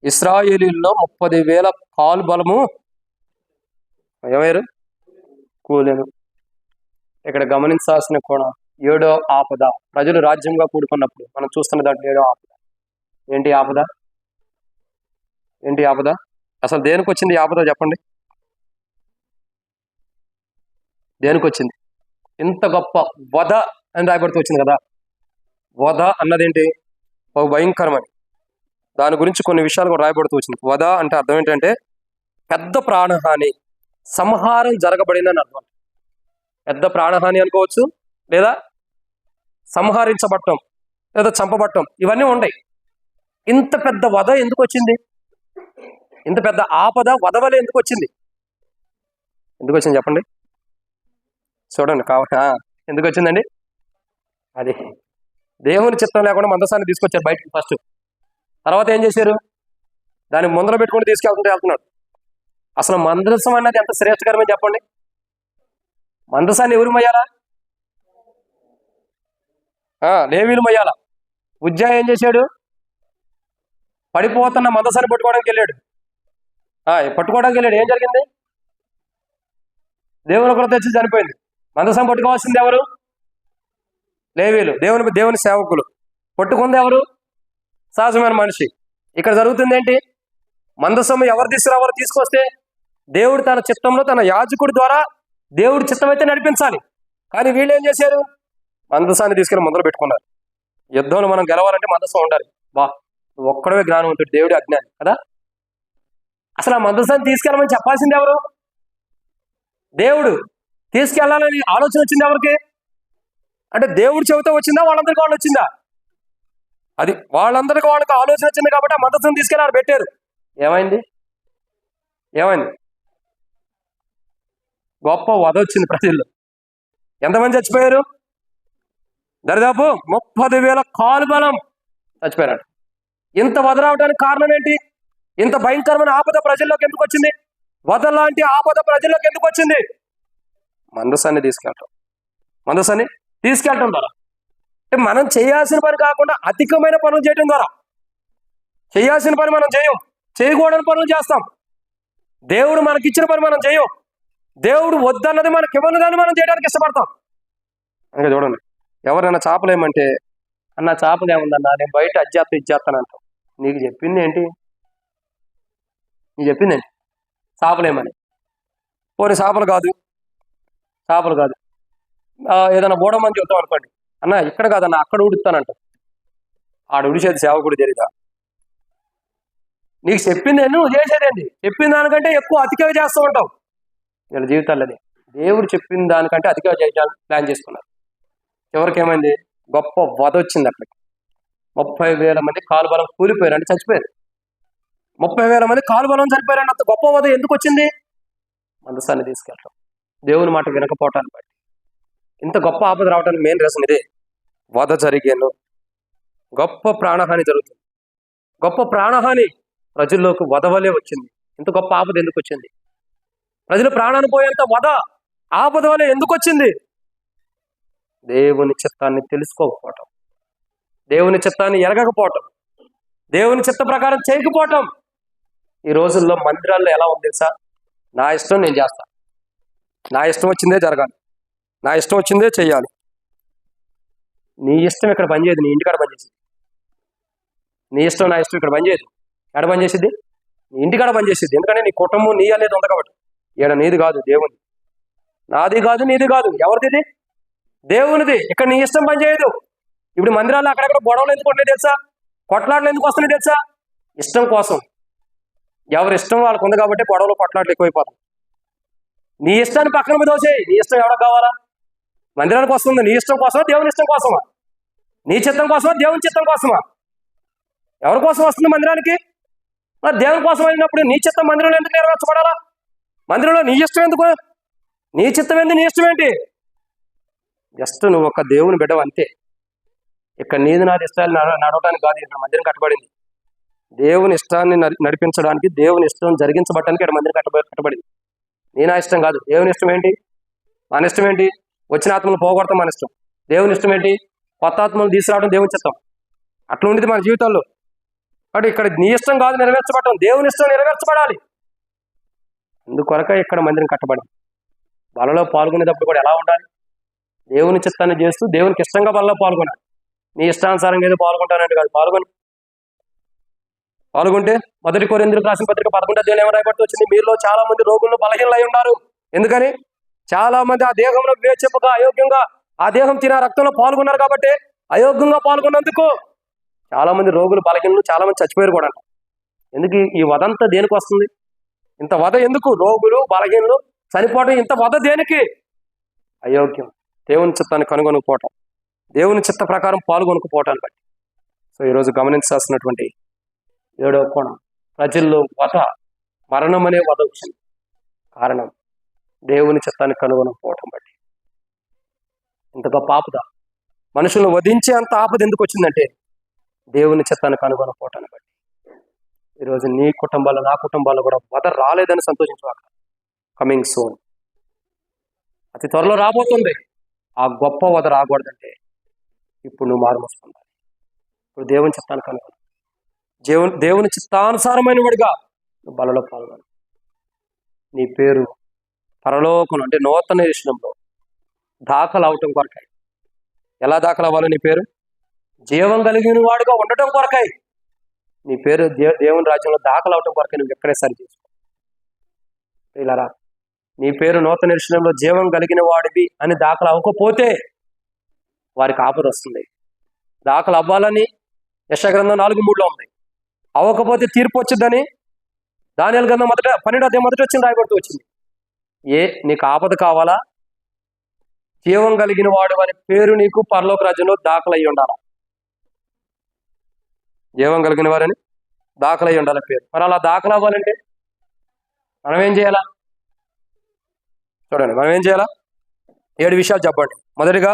Speaker 1: ఇశ్రాయేలీయుల్లో 30,000 కాలు బలము ఏమయ్యారు? కూలెను. ఇక్కడ గమనించాల్సిన కోణం 7వ ఆపద. ప్రజలు రాజ్యంగా కూడుకున్నప్పుడు మనం చూస్తున్న దాంట్లో 7వ ఆపద. ఏంటి ఆపద? ఏంటి ఆపద? అసలు దేనికి వచ్చింది ఆపద చెప్పండి? దేనికి వచ్చింది? ఇంత గొప్ప వధ అని రాయబడుతూ వచ్చింది కదా. వధ అన్నదేంటి? ఒక భయంకరమని. దాని గురించి కొన్ని విషయాలు కూడా రాయబడుతూ వచ్చింది. వధ అంటే అర్థం ఏంటంటే పెద్ద ప్రాణహాని, సంహారం జరగబడిందని అర్థం. పెద్ద ప్రాణహాని అనుకోవచ్చు, లేదా సంహరించబడటం, లేదా చంపబడటం, ఇవన్నీ ఉన్నాయి. ఇంత పెద్ద వధ ఎందుకు వచ్చింది? ఇంత పెద్ద ఆపద వధ వలె ఎందుకు వచ్చింది? ఎందుకు వచ్చింది చెప్పండి? చూడండి ఎందుకు వచ్చిందండి? అది దేవుని చిత్తం లేకుండా మందసాన్ని తీసుకొచ్చారు బయటికి ఫస్ట్. తర్వాత ఏం చేశారు? దాన్ని ముందర పెట్టుకుని వెళ్తున్నాడు. అసలు మందసం అన్నది ఎంత శ్రేష్టకరమని చెప్పండి. మందసాన్ని ఎవరు మయ్యాలా? లేవీలు మయ్యాలా. ఉజ్జా ఏం చేశాడు? పడిపోతున్న మందసాన్ని పట్టుకోవడానికి వెళ్ళాడు. ఏం జరిగింది? దేవుని ఒకరు తెచ్చి చనిపోయింది. మందసం పట్టుకోవాల్సింది ఎవరు? లేవీలు, దేవుని సేవకులు. పట్టుకుంది ఎవరు? సహజమైన మనిషి. ఇక్కడ జరుగుతుంది ఏంటి? మందసం ఎవరు తీసుకొస్తే దేవుడు తన చిత్తంలో తన యాజకుడి ద్వారా దేవుడి చిత్తం అయితే నడిపించాలి. కానీ వీళ్ళు ఏం చేశారు? మందసాన్ని తీసుకెళ్ళి మొదలు పెట్టుకున్నారు. యుద్ధంలో మనం గెలవాలంటే మందసం ఉండాలి. ఒక్కడవే జ్ఞానవంతుడు, దేవుడి అజ్ఞాని కదా. అసలు ఆ మందసాన్ని తీసుకెళ్ళమని చెప్పాల్సింది ఎవరు? దేవుడు. తీసుకెళ్లాలని ఆలోచన వచ్చింది ఎవరికి? అంటే దేవుడు చెబుతూ వచ్చిందా, వాళ్ళందరికీ వాళ్ళు వచ్చిందా? అది వాళ్ళందరికీ వాళ్ళకి ఆలోచన వచ్చింది కాబట్టి ఆ మందసం తీసుకెళ్ళి పెట్టారు. ఏమైంది? గొప్ప వధ వచ్చింది ప్రజల్లో. ఎంతమంది చచ్చిపోయారు? దరిదాపు 30,000 కాలు బలం చచ్చిపోయారు. ఇంత వధ రావడానికి కారణం ఏంటి? ఇంత భయంకరమైన ఆపద ప్రజల్లోకి ఎందుకు వచ్చింది? వధ లాంటి ఆపద ప్రజల్లోకి ఎందుకు వచ్చింది? మందసాన్ని తీసుకెళ్ళటం ద్వారా. అంటే మనం చేయాల్సిన పని కాకుండా అధికమైన పనులు చేయడం ద్వారా. చేయాల్సిన పని మనం చేయకూడని పనులు చేస్తాం. దేవుడు మనకిచ్చిన పని మనం చేయం. దేవుడు వద్దన్నది మనకి ఇవ్వని మనం చేయడానికి ఇష్టపడతాం. ఇంకా చూడండి, ఎవరైనా చేపలు ఏమంటే, అన్న చేపలు ఏముందన్నా, నేను బయట ఇచ్చేస్తాను అంటాం. నీకు చెప్పింది ఏంటి? చేపలేమని. పోనీ చేపలు కాదు ఏదైనా బోడమని చెప్తాం అనుకోండి, అన్న ఇక్కడ కాదన్న అక్కడ ఉడుతానంట. ఆడ ఉడిచేది సేవకుడు జరిగిదా? నీకు చెప్పింది నువ్వు చేసేదేంటి? చెప్పిన దానికంటే ఎక్కువ అతిగా చేస్తూ ఉంటావు. వీళ్ళ జీవితాల్లోనే దేవుడు చెప్పిన దానికంటే అతిగా చేయాలని ప్లాన్ చేసుకున్నారు. ఎవరికి ఏమైంది? గొప్ప వధ వచ్చింది. అక్కడికి 30,000 మంది కాలు బలం కూలిపోయారు, అంటే చచ్చిపోయారు. 30,000 మంది కాలు బలం చనిపోయారంటే అంత గొప్ప వధ ఎందుకు వచ్చింది? మందసాన్ని తీసుకెళ్ళటం, దేవుని మాట వినకపోవటాన్ని బట్టి. ఇంత గొప్ప ఆపద రావడానికి మెయిన్ రీజన్ ఇదే. వధ జరిగాను, గొప్ప ప్రాణహాని జరుగుతుంది. గొప్ప ప్రాణహాని ప్రజల్లోకి వధ వలె వచ్చింది. ఇంత గొప్ప ఆపద ఎందుకు వచ్చింది? ప్రజలు ప్రాణాన్ని పోయేంత వధ ఆపద వలె ఎందుకు వచ్చింది? దేవుని చిత్తాన్ని తెలుసుకోకపోవటం, దేవుని చిత్తాన్ని ఎరగకపోవటం, దేవుని చిత్త ప్రకారం చేయకపోవటం. ఈ రోజుల్లో మందిరాల్లో ఎలా ఉంది తెలుసా? నా ఇష్టం నేను చేస్తాను, నా ఇష్టం వచ్చిందే జరగాలి, నా ఇష్టం వచ్చిందే చెయ్యాలి. నీ ఇష్టం ఇక్కడ పనిచేయదు, నీ ఇంటికాడ పనిచేసింది. నీ ఇష్టం నా ఇష్టం ఇక్కడ పనిచేయదు. ఎక్కడ పనిచేసిద్ది? నీ ఇంటికాడ పనిచేసిద్ది. ఎందుకంటే నీ కుటుంబం నీ అనేది ఉంది కాబట్టి. ఈడ నీది కాదు, దేవుని. నాది కాదు, నీది కాదు, ఎవరిది? దేవునిది. ఇక్కడ నీ ఇష్టం పనిచేయదు. ఇప్పుడు మందిరాల్లో అక్కడక్కడ గొడవలు ఎందుకు ఉంటున్నాయి తెలుసా? కొట్లాటలు ఎందుకు వస్తున్నాయి తెలుసా? ఇష్టం కోసం. ఎవరి ఇష్టం వాళ్ళకు ఉంది కాబట్టి గొడవలు కొట్లాటలు ఎక్కువైపోతాయి. నీ ఇష్టాన్ని పక్కన మీద దోసేయి. నీ ఇష్టం ఎవరికి కావాలా? మందిరానికి వస్తుంది నీ ఇష్టం కోసమా, దేవుని ఇష్టం కోసమా? నీ చిత్తం కోసమా, దేవుని చిత్తం కోసమా? ఎవరి కోసం వస్తుంది మందిరానికి? మరి దేవుని కోసం అయినప్పుడు నీ చిత్తం మందిరంలో ఎందుకు నెరవేర్చబడాలా? మందిరంలో నీ ఇష్టం ఎందుకు? నీ చిత్తం ఏంది, నీ ఇష్టం ఏంటి? జస్ట్ నువ్వు ఒక దేవుని బిడ్డవు అంతే. ఇక్కడ నీది నాది ఇష్టాలు నడవడానికి కాదు ఇక్కడ మందిరం కట్టబడింది. దేవుని ఇష్టాన్ని నడిపించడానికి, దేవుని ఇష్టం జరిగించబడటానికి ఇక్కడ మందిరం కట్టబడింది. నీ నా ఇష్టం కాదు. దేవుని ఇష్టం ఏంటి? మన ఇష్టం ఏంటి? వచ్చిన ఆత్మలు పోగొడతాం మన ఇష్టం. దేవుని ఇష్టం ఏంటి? కొత్త ఆత్మలు తీసుకురావడం దేవుని చిత్తం. అట్లా ఉండేది మన జీవితాల్లో. కాబట్టి ఇక్కడ నీ ఇష్టం కాదు నెరవేర్చబడటం, దేవుని ఇష్టం నెరవేర్చబడాలి. అందుకొరక ఇక్కడ మందిరం కట్టబడింది. బలలో పాల్గొనేటప్పుడు కూడా ఎలా ఉండాలి? దేవుని చిత్తాన్ని చేస్తూ దేవునికి ఇష్టంగా బలలో పాల్గొనాలి. నీ ఇష్టానుసారంగా ఏదో పాల్గొంటానంటే కాదు. పాల్గొంటే 1 కొరింథీయులకు రాసిన పత్రిక 11 ఏమో రాయబడుతూ వచ్చింది, మీలో చాలా మంది రోగులు బలహీనలై ఉన్నారు. ఎందుకని? చాలా మంది ఆ దేహంలో వివేచనగా అయోగ్యంగా ఆ దేహం తిన రక్తంలో పాల్గొన్నారు కాబట్టి, అయోగ్యంగా పాల్గొన్నందుకు చాలా మంది రోగులు బలహీనలు, చాలా మంది చచ్చిపోయారు కూడా. ఎందుకు ఈ వదంతా దేనికి వస్తుంది? ఇంత వధ ఎందుకు? రోగులు బలహీనలు చనిపోవడం, ఇంత వధ దేనికి? అయోగ్యం, దేవుని చిత్తాన్ని కనుగొనకపోవటం, దేవుని చిత్త ప్రకారం పాల్గొనకపోవటాన్ని బట్టి. సో ఈరోజు గమనించాల్సినటువంటి 7వ కోణం, ప్రజల్లో వధ, మరణం అనే వధ వచ్చింది. కారణం దేవుని చిత్తాన్ని కనుగొనకపోవటం బట్టి. ఇంత గొప్ప ఆపద, మనుషులను వధించే అంత ఆపద ఎందుకు వచ్చిందంటే దేవుని చిత్తాన్ని కనుగొనకపోవటాన్ని బట్టి. ఈరోజు నీ కుటుంబాల్లో, నా కుటుంబాల్లో కూడా వధ రాలేదని సంతోషించవాక. కమింగ్ సూన్, అతి త్వరలో రాబోతుంది. ఆ గొప్ప వధ రాకూడదంటే ఇప్పుడు నువ్వు మారుమనసు పొందాలి. ఇప్పుడు దేవుని చిత్తాన్ని కనుగొన, దేవుని చిత్తానుసారమైన వాడిగా నువ్వు బలలో పాల్గొను. నీ పేరు పరలోకం అంటే నూతన దేశంలో దాఖలు అవటం కొరకాయి. ఎలా దాఖలు అవ్వాలి? నీ పేరు జీవం కలిగిన వాడుగా ఉండటం కొరకాయి. నీ పేరు దేవుని రాజ్యంలో దాఖలు అవటం కొరకాయి. నువ్వు ఎక్కడే సరి చేసుకో. ఇలారా, నీ పేరు నూతన దేశంలో జీవం కలిగిన వాడివి అని దాఖలు అవ్వకపోతే వారికి ఆపద వస్తుంది. దాఖలు అవ్వాలని యెషయా గ్రంథం 4:3 ఉంది. అవ్వకపోతే తీర్పు వచ్చిందని దానియేలు గ్రంథం 12 వచ్చింది, రాయబడుతూ వచ్చింది. నీకు ఆపద కావాలా? జీవం కలిగిన వాడు అని పేరు నీకు పరలోక రాజ్యంలో దాఖలు అయ్యి ఉండాలి. జీవం కలిగిన వారని దాఖలు అయ్యి ఉండాలి పేరు. మరి అలా దాఖలు అవ్వాలంటే మనం ఏం చేయాలా? చూడండి, మనం ఏం చేయాలా? 7 విషయాలు చెప్పండి. మొదటిగా,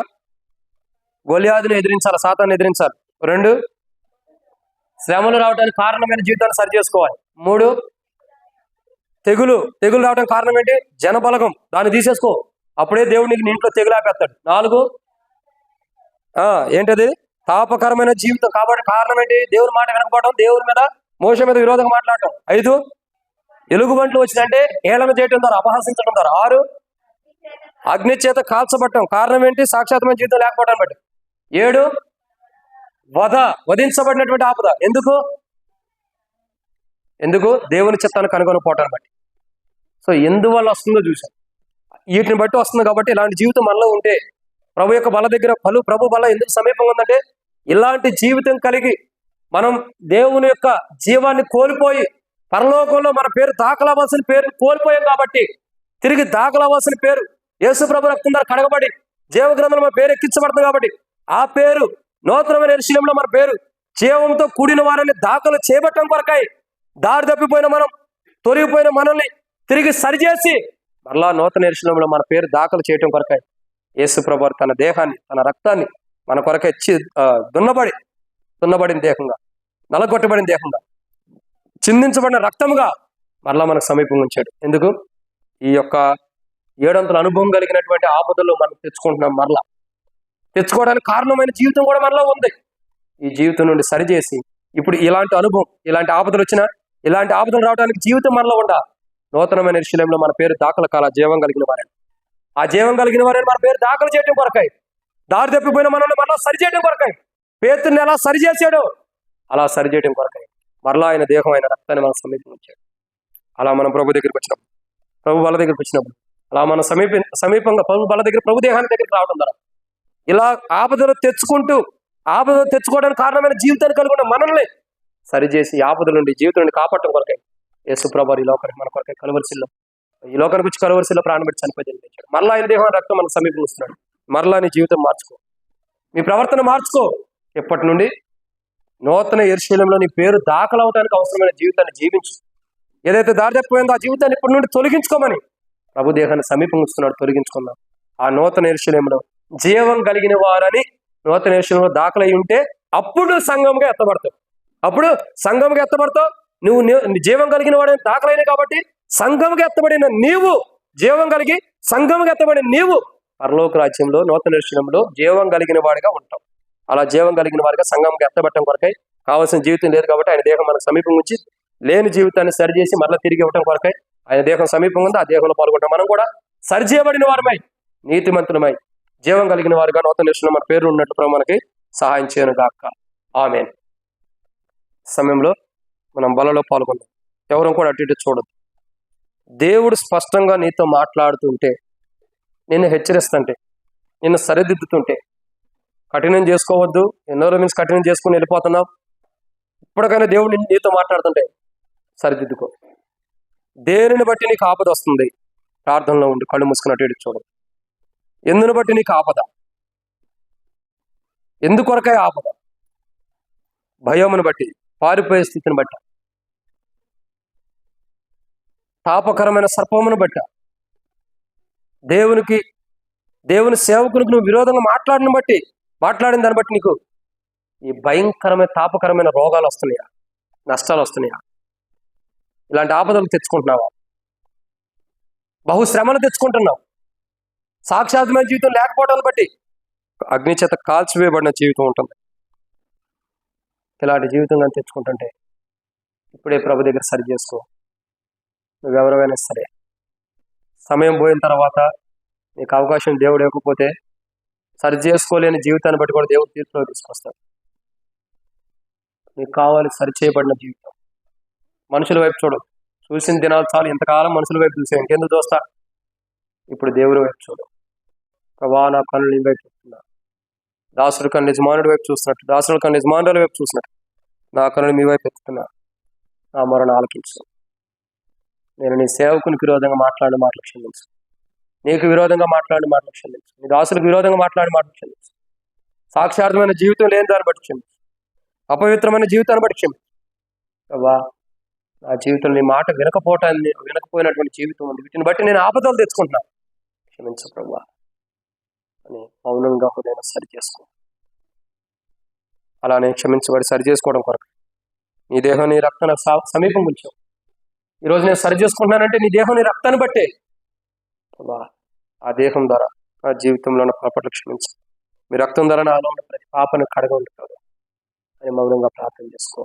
Speaker 1: గొలియాదుని ఎదిరించాలి, సాతాన్ని ఎదిరించాలి. 2, శ్రమలు రావడానికి కారణమైన జీవితాన్ని సరి చేసుకోవాలి. 3, తెగులు రావడానికి కారణం ఏంటి? జనబలగం, దాన్ని తీసేసుకో, అప్పుడే దేవుడు నీకు నీ ఇంట్లో తెగులు ఆపేస్తాడు. 4, ఏంటది? తాపకరమైన జీవితం. కాబట్టి కారణం ఏంటి? దేవుని మాట వినకపోవడం, దేవుని మీద మోషే మీద విరోధంగా మాట్లాడటం. 5, ఎలుగుబంట్లు వచ్చిందంటే ఏళన చేయటం ద్వారా, అపహసించడం ద్వారా. 6, అగ్ని చేత కాల్చబట్టం. కారణం ఏంటి? సాక్షాత్మైన జీవితం లేకపోవడం బట్టి. 7, వధించబడినటువంటి ఆపద. ఎందుకు? దేవుని చిత్తాన్ని కనుగొనకపోవటాన్ని బట్టి. సో ఎందువల్ల వస్తుందో చూసాం. వీటిని బట్టి వస్తుంది. కాబట్టి ఇలాంటి జీవితం మనలో ఉంటే, ప్రభు యొక్క బల దగ్గర ప్రభు బల ఎందుకు సమీపంగా ఉందంటే, ఇలాంటి జీవితం కలిగి మనం దేవుని యొక్క జీవాన్ని కోల్పోయి పరలోకంలో మన పేరు దాఖలవ్వాల్సిన పేరు కోల్పోయాం కాబట్టి, తిరిగి దాఖలవ్వాల్సిన పేరు యేసు ప్రభు రక్తం ద్వారా కడగబడి జీవ గ్రంథంలో మన పేరు ఎక్కించబడుతుంది. కాబట్టి ఆ పేరు నూతనమైన యెరూషలేములో మన పేరు జీవంతో కూడిన వారిని దాఖలు చేయబట్టడం కొరకై, దారి తప్పిపోయిన మనం, తొలగిపోయిన మనల్ని తిరిగి సరిచేసి మరలా నూతన యెరూషలేములో మన పేరు దాఖలు చేయటం కొరకై యేసు ప్రభు తన దేహాన్ని, తన రక్తాన్ని మన కొరకై దున్నబడిన దేహంగా, నలగొట్టబడిన దేహంగా, చిందించబడిన రక్తముగా మరలా మనకు సమీపంగా ఉంచాడు. ఎందుకు? ఈ యొక్క 7 అనుభవం కలిగినటువంటి ఆపదలు మనం తెచ్చుకుంటున్నాం. మరలా తెచ్చుకోవడానికి కారణమైన జీవితం కూడా మనలో ఉంది. ఈ జీవితం నుండి సరిచేసి ఇప్పుడు ఇలాంటి అనుభవం, ఇలాంటి ఆపదలు వచ్చినా, ఇలాంటి ఆపదలు రావడానికి జీవితం మనలో ఉండాలి. నూతనమైన యెరూషలేములో మన పేరు దాఖలు కాల జీవం కలిగిన వారని, ఆ జీవం కలిగిన వారని మన పేరు దాఖలు చేయడం కొరకాయి, దారి తప్పిపోయిన మనల్ని మనలో సరి చేయడం కొరకాయి. పేతురుని ఎలా సరిచేసాడో అలా సరిచేయడం కొరకై మరలా ఆయన దేహం, ఆయన రక్తాన్ని మన సమీపం వచ్చాడు. అలా మనం ప్రభు దగ్గరికి వచ్చినప్పుడు, ప్రభు బల దగ్గరికి వచ్చినప్పుడు, అలా మన సమీపంగా ప్రభు బల దగ్గర, ప్రభు దేహాన్ని దగ్గరికి రావడం ద్వారా ఇలా ఆపదలు తెచ్చుకోవడానికి కారణమైన జీవితాన్ని కలిగి ఉన్న మనల్ని సరిచేసి ఆపదల నుండి, జీవితం నుండి కాపాడటం కొరకై యేసు ప్రభు ఈ లోకానికి మన కొరకై ఈ లోకానికి వచ్చి కలువరిశిల్లో ప్రాణం పెట్టి చనిపోయి మరలా ఆయన దేహం, రక్తం మన సమీపం వస్తున్నాడు. మరలా నీ జీవితం మార్చుకో, నీ ప్రవర్తన మార్చుకో. ఎప్పటి నుండి నూతన యెరూషలేములో నీ పేరు దాఖలవడానికి అవసరమైన జీవితాన్ని జీవించు. ఏదైతే దారి తప్పిపోయిందో ఆ జీవితాన్ని ఇప్పటి నుండి తొలగించుకోమని ప్రభు దేహాన్ని సమీపం వస్తున్నాడు. తొలగించుకుందాం. ఆ నూతన యెరూషలేములో జీవం కలిగిన వారని నూతన యెరూషలేములో దాఖలై ఉంటే అప్పుడు సంఘంగా ఎత్తబడతావు. నువ్వు జీవం కలిగిన వాడని దాఖలైన కాబట్టి సంఘంగా ఎత్తబడిన నీవు, జీవం కలిగి సంఘంగా ఎత్తబడిన నీవు పరలోక రాజ్యంలో నూతన యెరూషలేములో జీవం కలిగిన వాడిగా ఉంటావు. అలా జీవం కలిగిన వాడిగా సంఘంగా ఎత్తబడటం కొరకై కావాల్సిన జీవితం లేదు కాబట్టి ఆయన దేహం మనకు సమీపం ఉంచి లేని జీవితాన్ని సరిచేసి మరలా తిరిగి ఇవ్వడం కొరకై ఆయన దేహం సమీపం ఉంది. ఆ దేహంలో పాల్గొంటాం. మనం కూడా సరిచేయబడిన వారమై, నీతిమంతులమై, జీవం కలిగిన వారుగా నూతన యెరూషలేము మన పేరు ఉన్నట్టు ప్రభు మనకి సహాయం చేయను గాక. ఆమేన్. సమయంలో మనం బలలో పాల్గొందాం. ఎవరం కూడా అటు ఇటు చూడదు. దేవుడు స్పష్టంగా నీతో మాట్లాడుతుంటే, నిన్ను హెచ్చరిస్తుంటే, నిన్ను సరిదిద్దుతుంటే కఠినం చేసుకోవద్దు. ఎన్నో రోజుల కఠినం చేసుకుని వెళ్ళిపోతున్నావు. ఇప్పటికైనా దేవుడు నీతో మాట్లాడుతుంటే సరిదిద్దుకో. దేనిని బట్టి నీకు ఆపద వస్తుంది? ప్రార్థనలో ఉండి కళ్ళు మూసుకున్నట్టు ఇటు చూడదు. ఎందుని బట్టి నీకు ఆపద? ఎందుకొరకై ఆపద? భయమును బట్టి, పారిపోయే స్థితిని బట్టి, తాపకరమైన సర్పమును బట్టి, దేవుని సేవకునికి నువ్వు విరోధంగా మాట్లాడిన దాన్ని బట్టి నీకు ఈ భయంకరమైన తాపకరమైన రోగాలు వస్తున్నాయా? నష్టాలు వస్తున్నాయా? ఇలాంటి ఆపదలు తెచ్చుకుంటున్నావా? బహుశ్రమలు తెచ్చుకుంటున్నావు. సాక్షాత్మైన జీవితం లేకపోవడాన్ని బట్టి అగ్ని చేత కాల్చివేయబడిన జీవితం ఉంటుంది. ఇలాంటి జీవితం కానీ తెచ్చుకుంటుంటే ఇప్పుడే ప్రభు దగ్గర సరి చేసుకో. నువ్వెవరైనా సరే సమయం పోయిన తర్వాత నీకు అవకాశం దేవుడు ఇవ్వకపోతే సరి చేసుకోలేని జీవితాన్ని బట్టి కూడా దేవుడు తీర్పులో తీసుకొస్తాడు. నీకు కావాలి సరి చేయబడిన జీవితం. మనుషుల వైపు చూడు. చూసిన దినాలు చాలు. ఇంతకాలం మనుషుల వైపు చూసే ఇంకెందుకు చూస్తా? ఇప్పుడు దేవుడి వైపు చూడు. ప్రభా, నా కన్నులు నీ వైపు చూస్తున్నా. దాసుడు కన్ను యజమానుడి వైపు చూస్తున్నట్టు, దాసుడు కన్ను యజమానుల వైపు చూసినట్టు నా కన్నులు మీ వైపు ఎత్తుతున్నా. నా మొరను ఆలకించు. నేను నీ సేవకునికి విరోధంగా మాట్లాడిన మాటలు క్షమించు. నీకు విరోధంగా మాట్లాడిన మాటలు క్షమించు. నీ దాసులకు విరోధంగా మాట్లాడిన మాటలు క్షమించు. సాక్షార్థమైన జీవితం లేని దాన్ని బట్టి క్షమించు. అపవిత్రమైన జీవితాన్ని బట్టి క్షమించు. ప్రభా, నా జీవితంలో నీ మాట వినకపోయినటువంటి జీవితం ఉంది. వీటిని బట్టి నేను ఆపదలు తెచ్చుకుంటున్నా. క్షమించు ప్రభా అని మౌనంగా హృదయం సరి చేసుకో. అలా నేను క్షమించబడి సరి చేసుకోవడం కొరకు నీ దేహం, నీ రక్తం సమీపం ఉంచావు. ఈరోజు నేను సరి చేసుకుంటున్నానంటే నీ దేహం, నీ రక్తాన్ని బట్టే. ప్రభా, ఆ దేహం ద్వారా నా జీవితంలో ఉన్న పొరపాట్లు క్షమించు. మీ రక్తం ద్వారా నాలో ఉన్న ప్రతి పాపను కడగ ఉంటుంది అని మౌనంగా ప్రార్థన చేసుకో.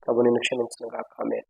Speaker 1: ప్రభు నిన్ను క్షమించిన గాక. ఆమేన్.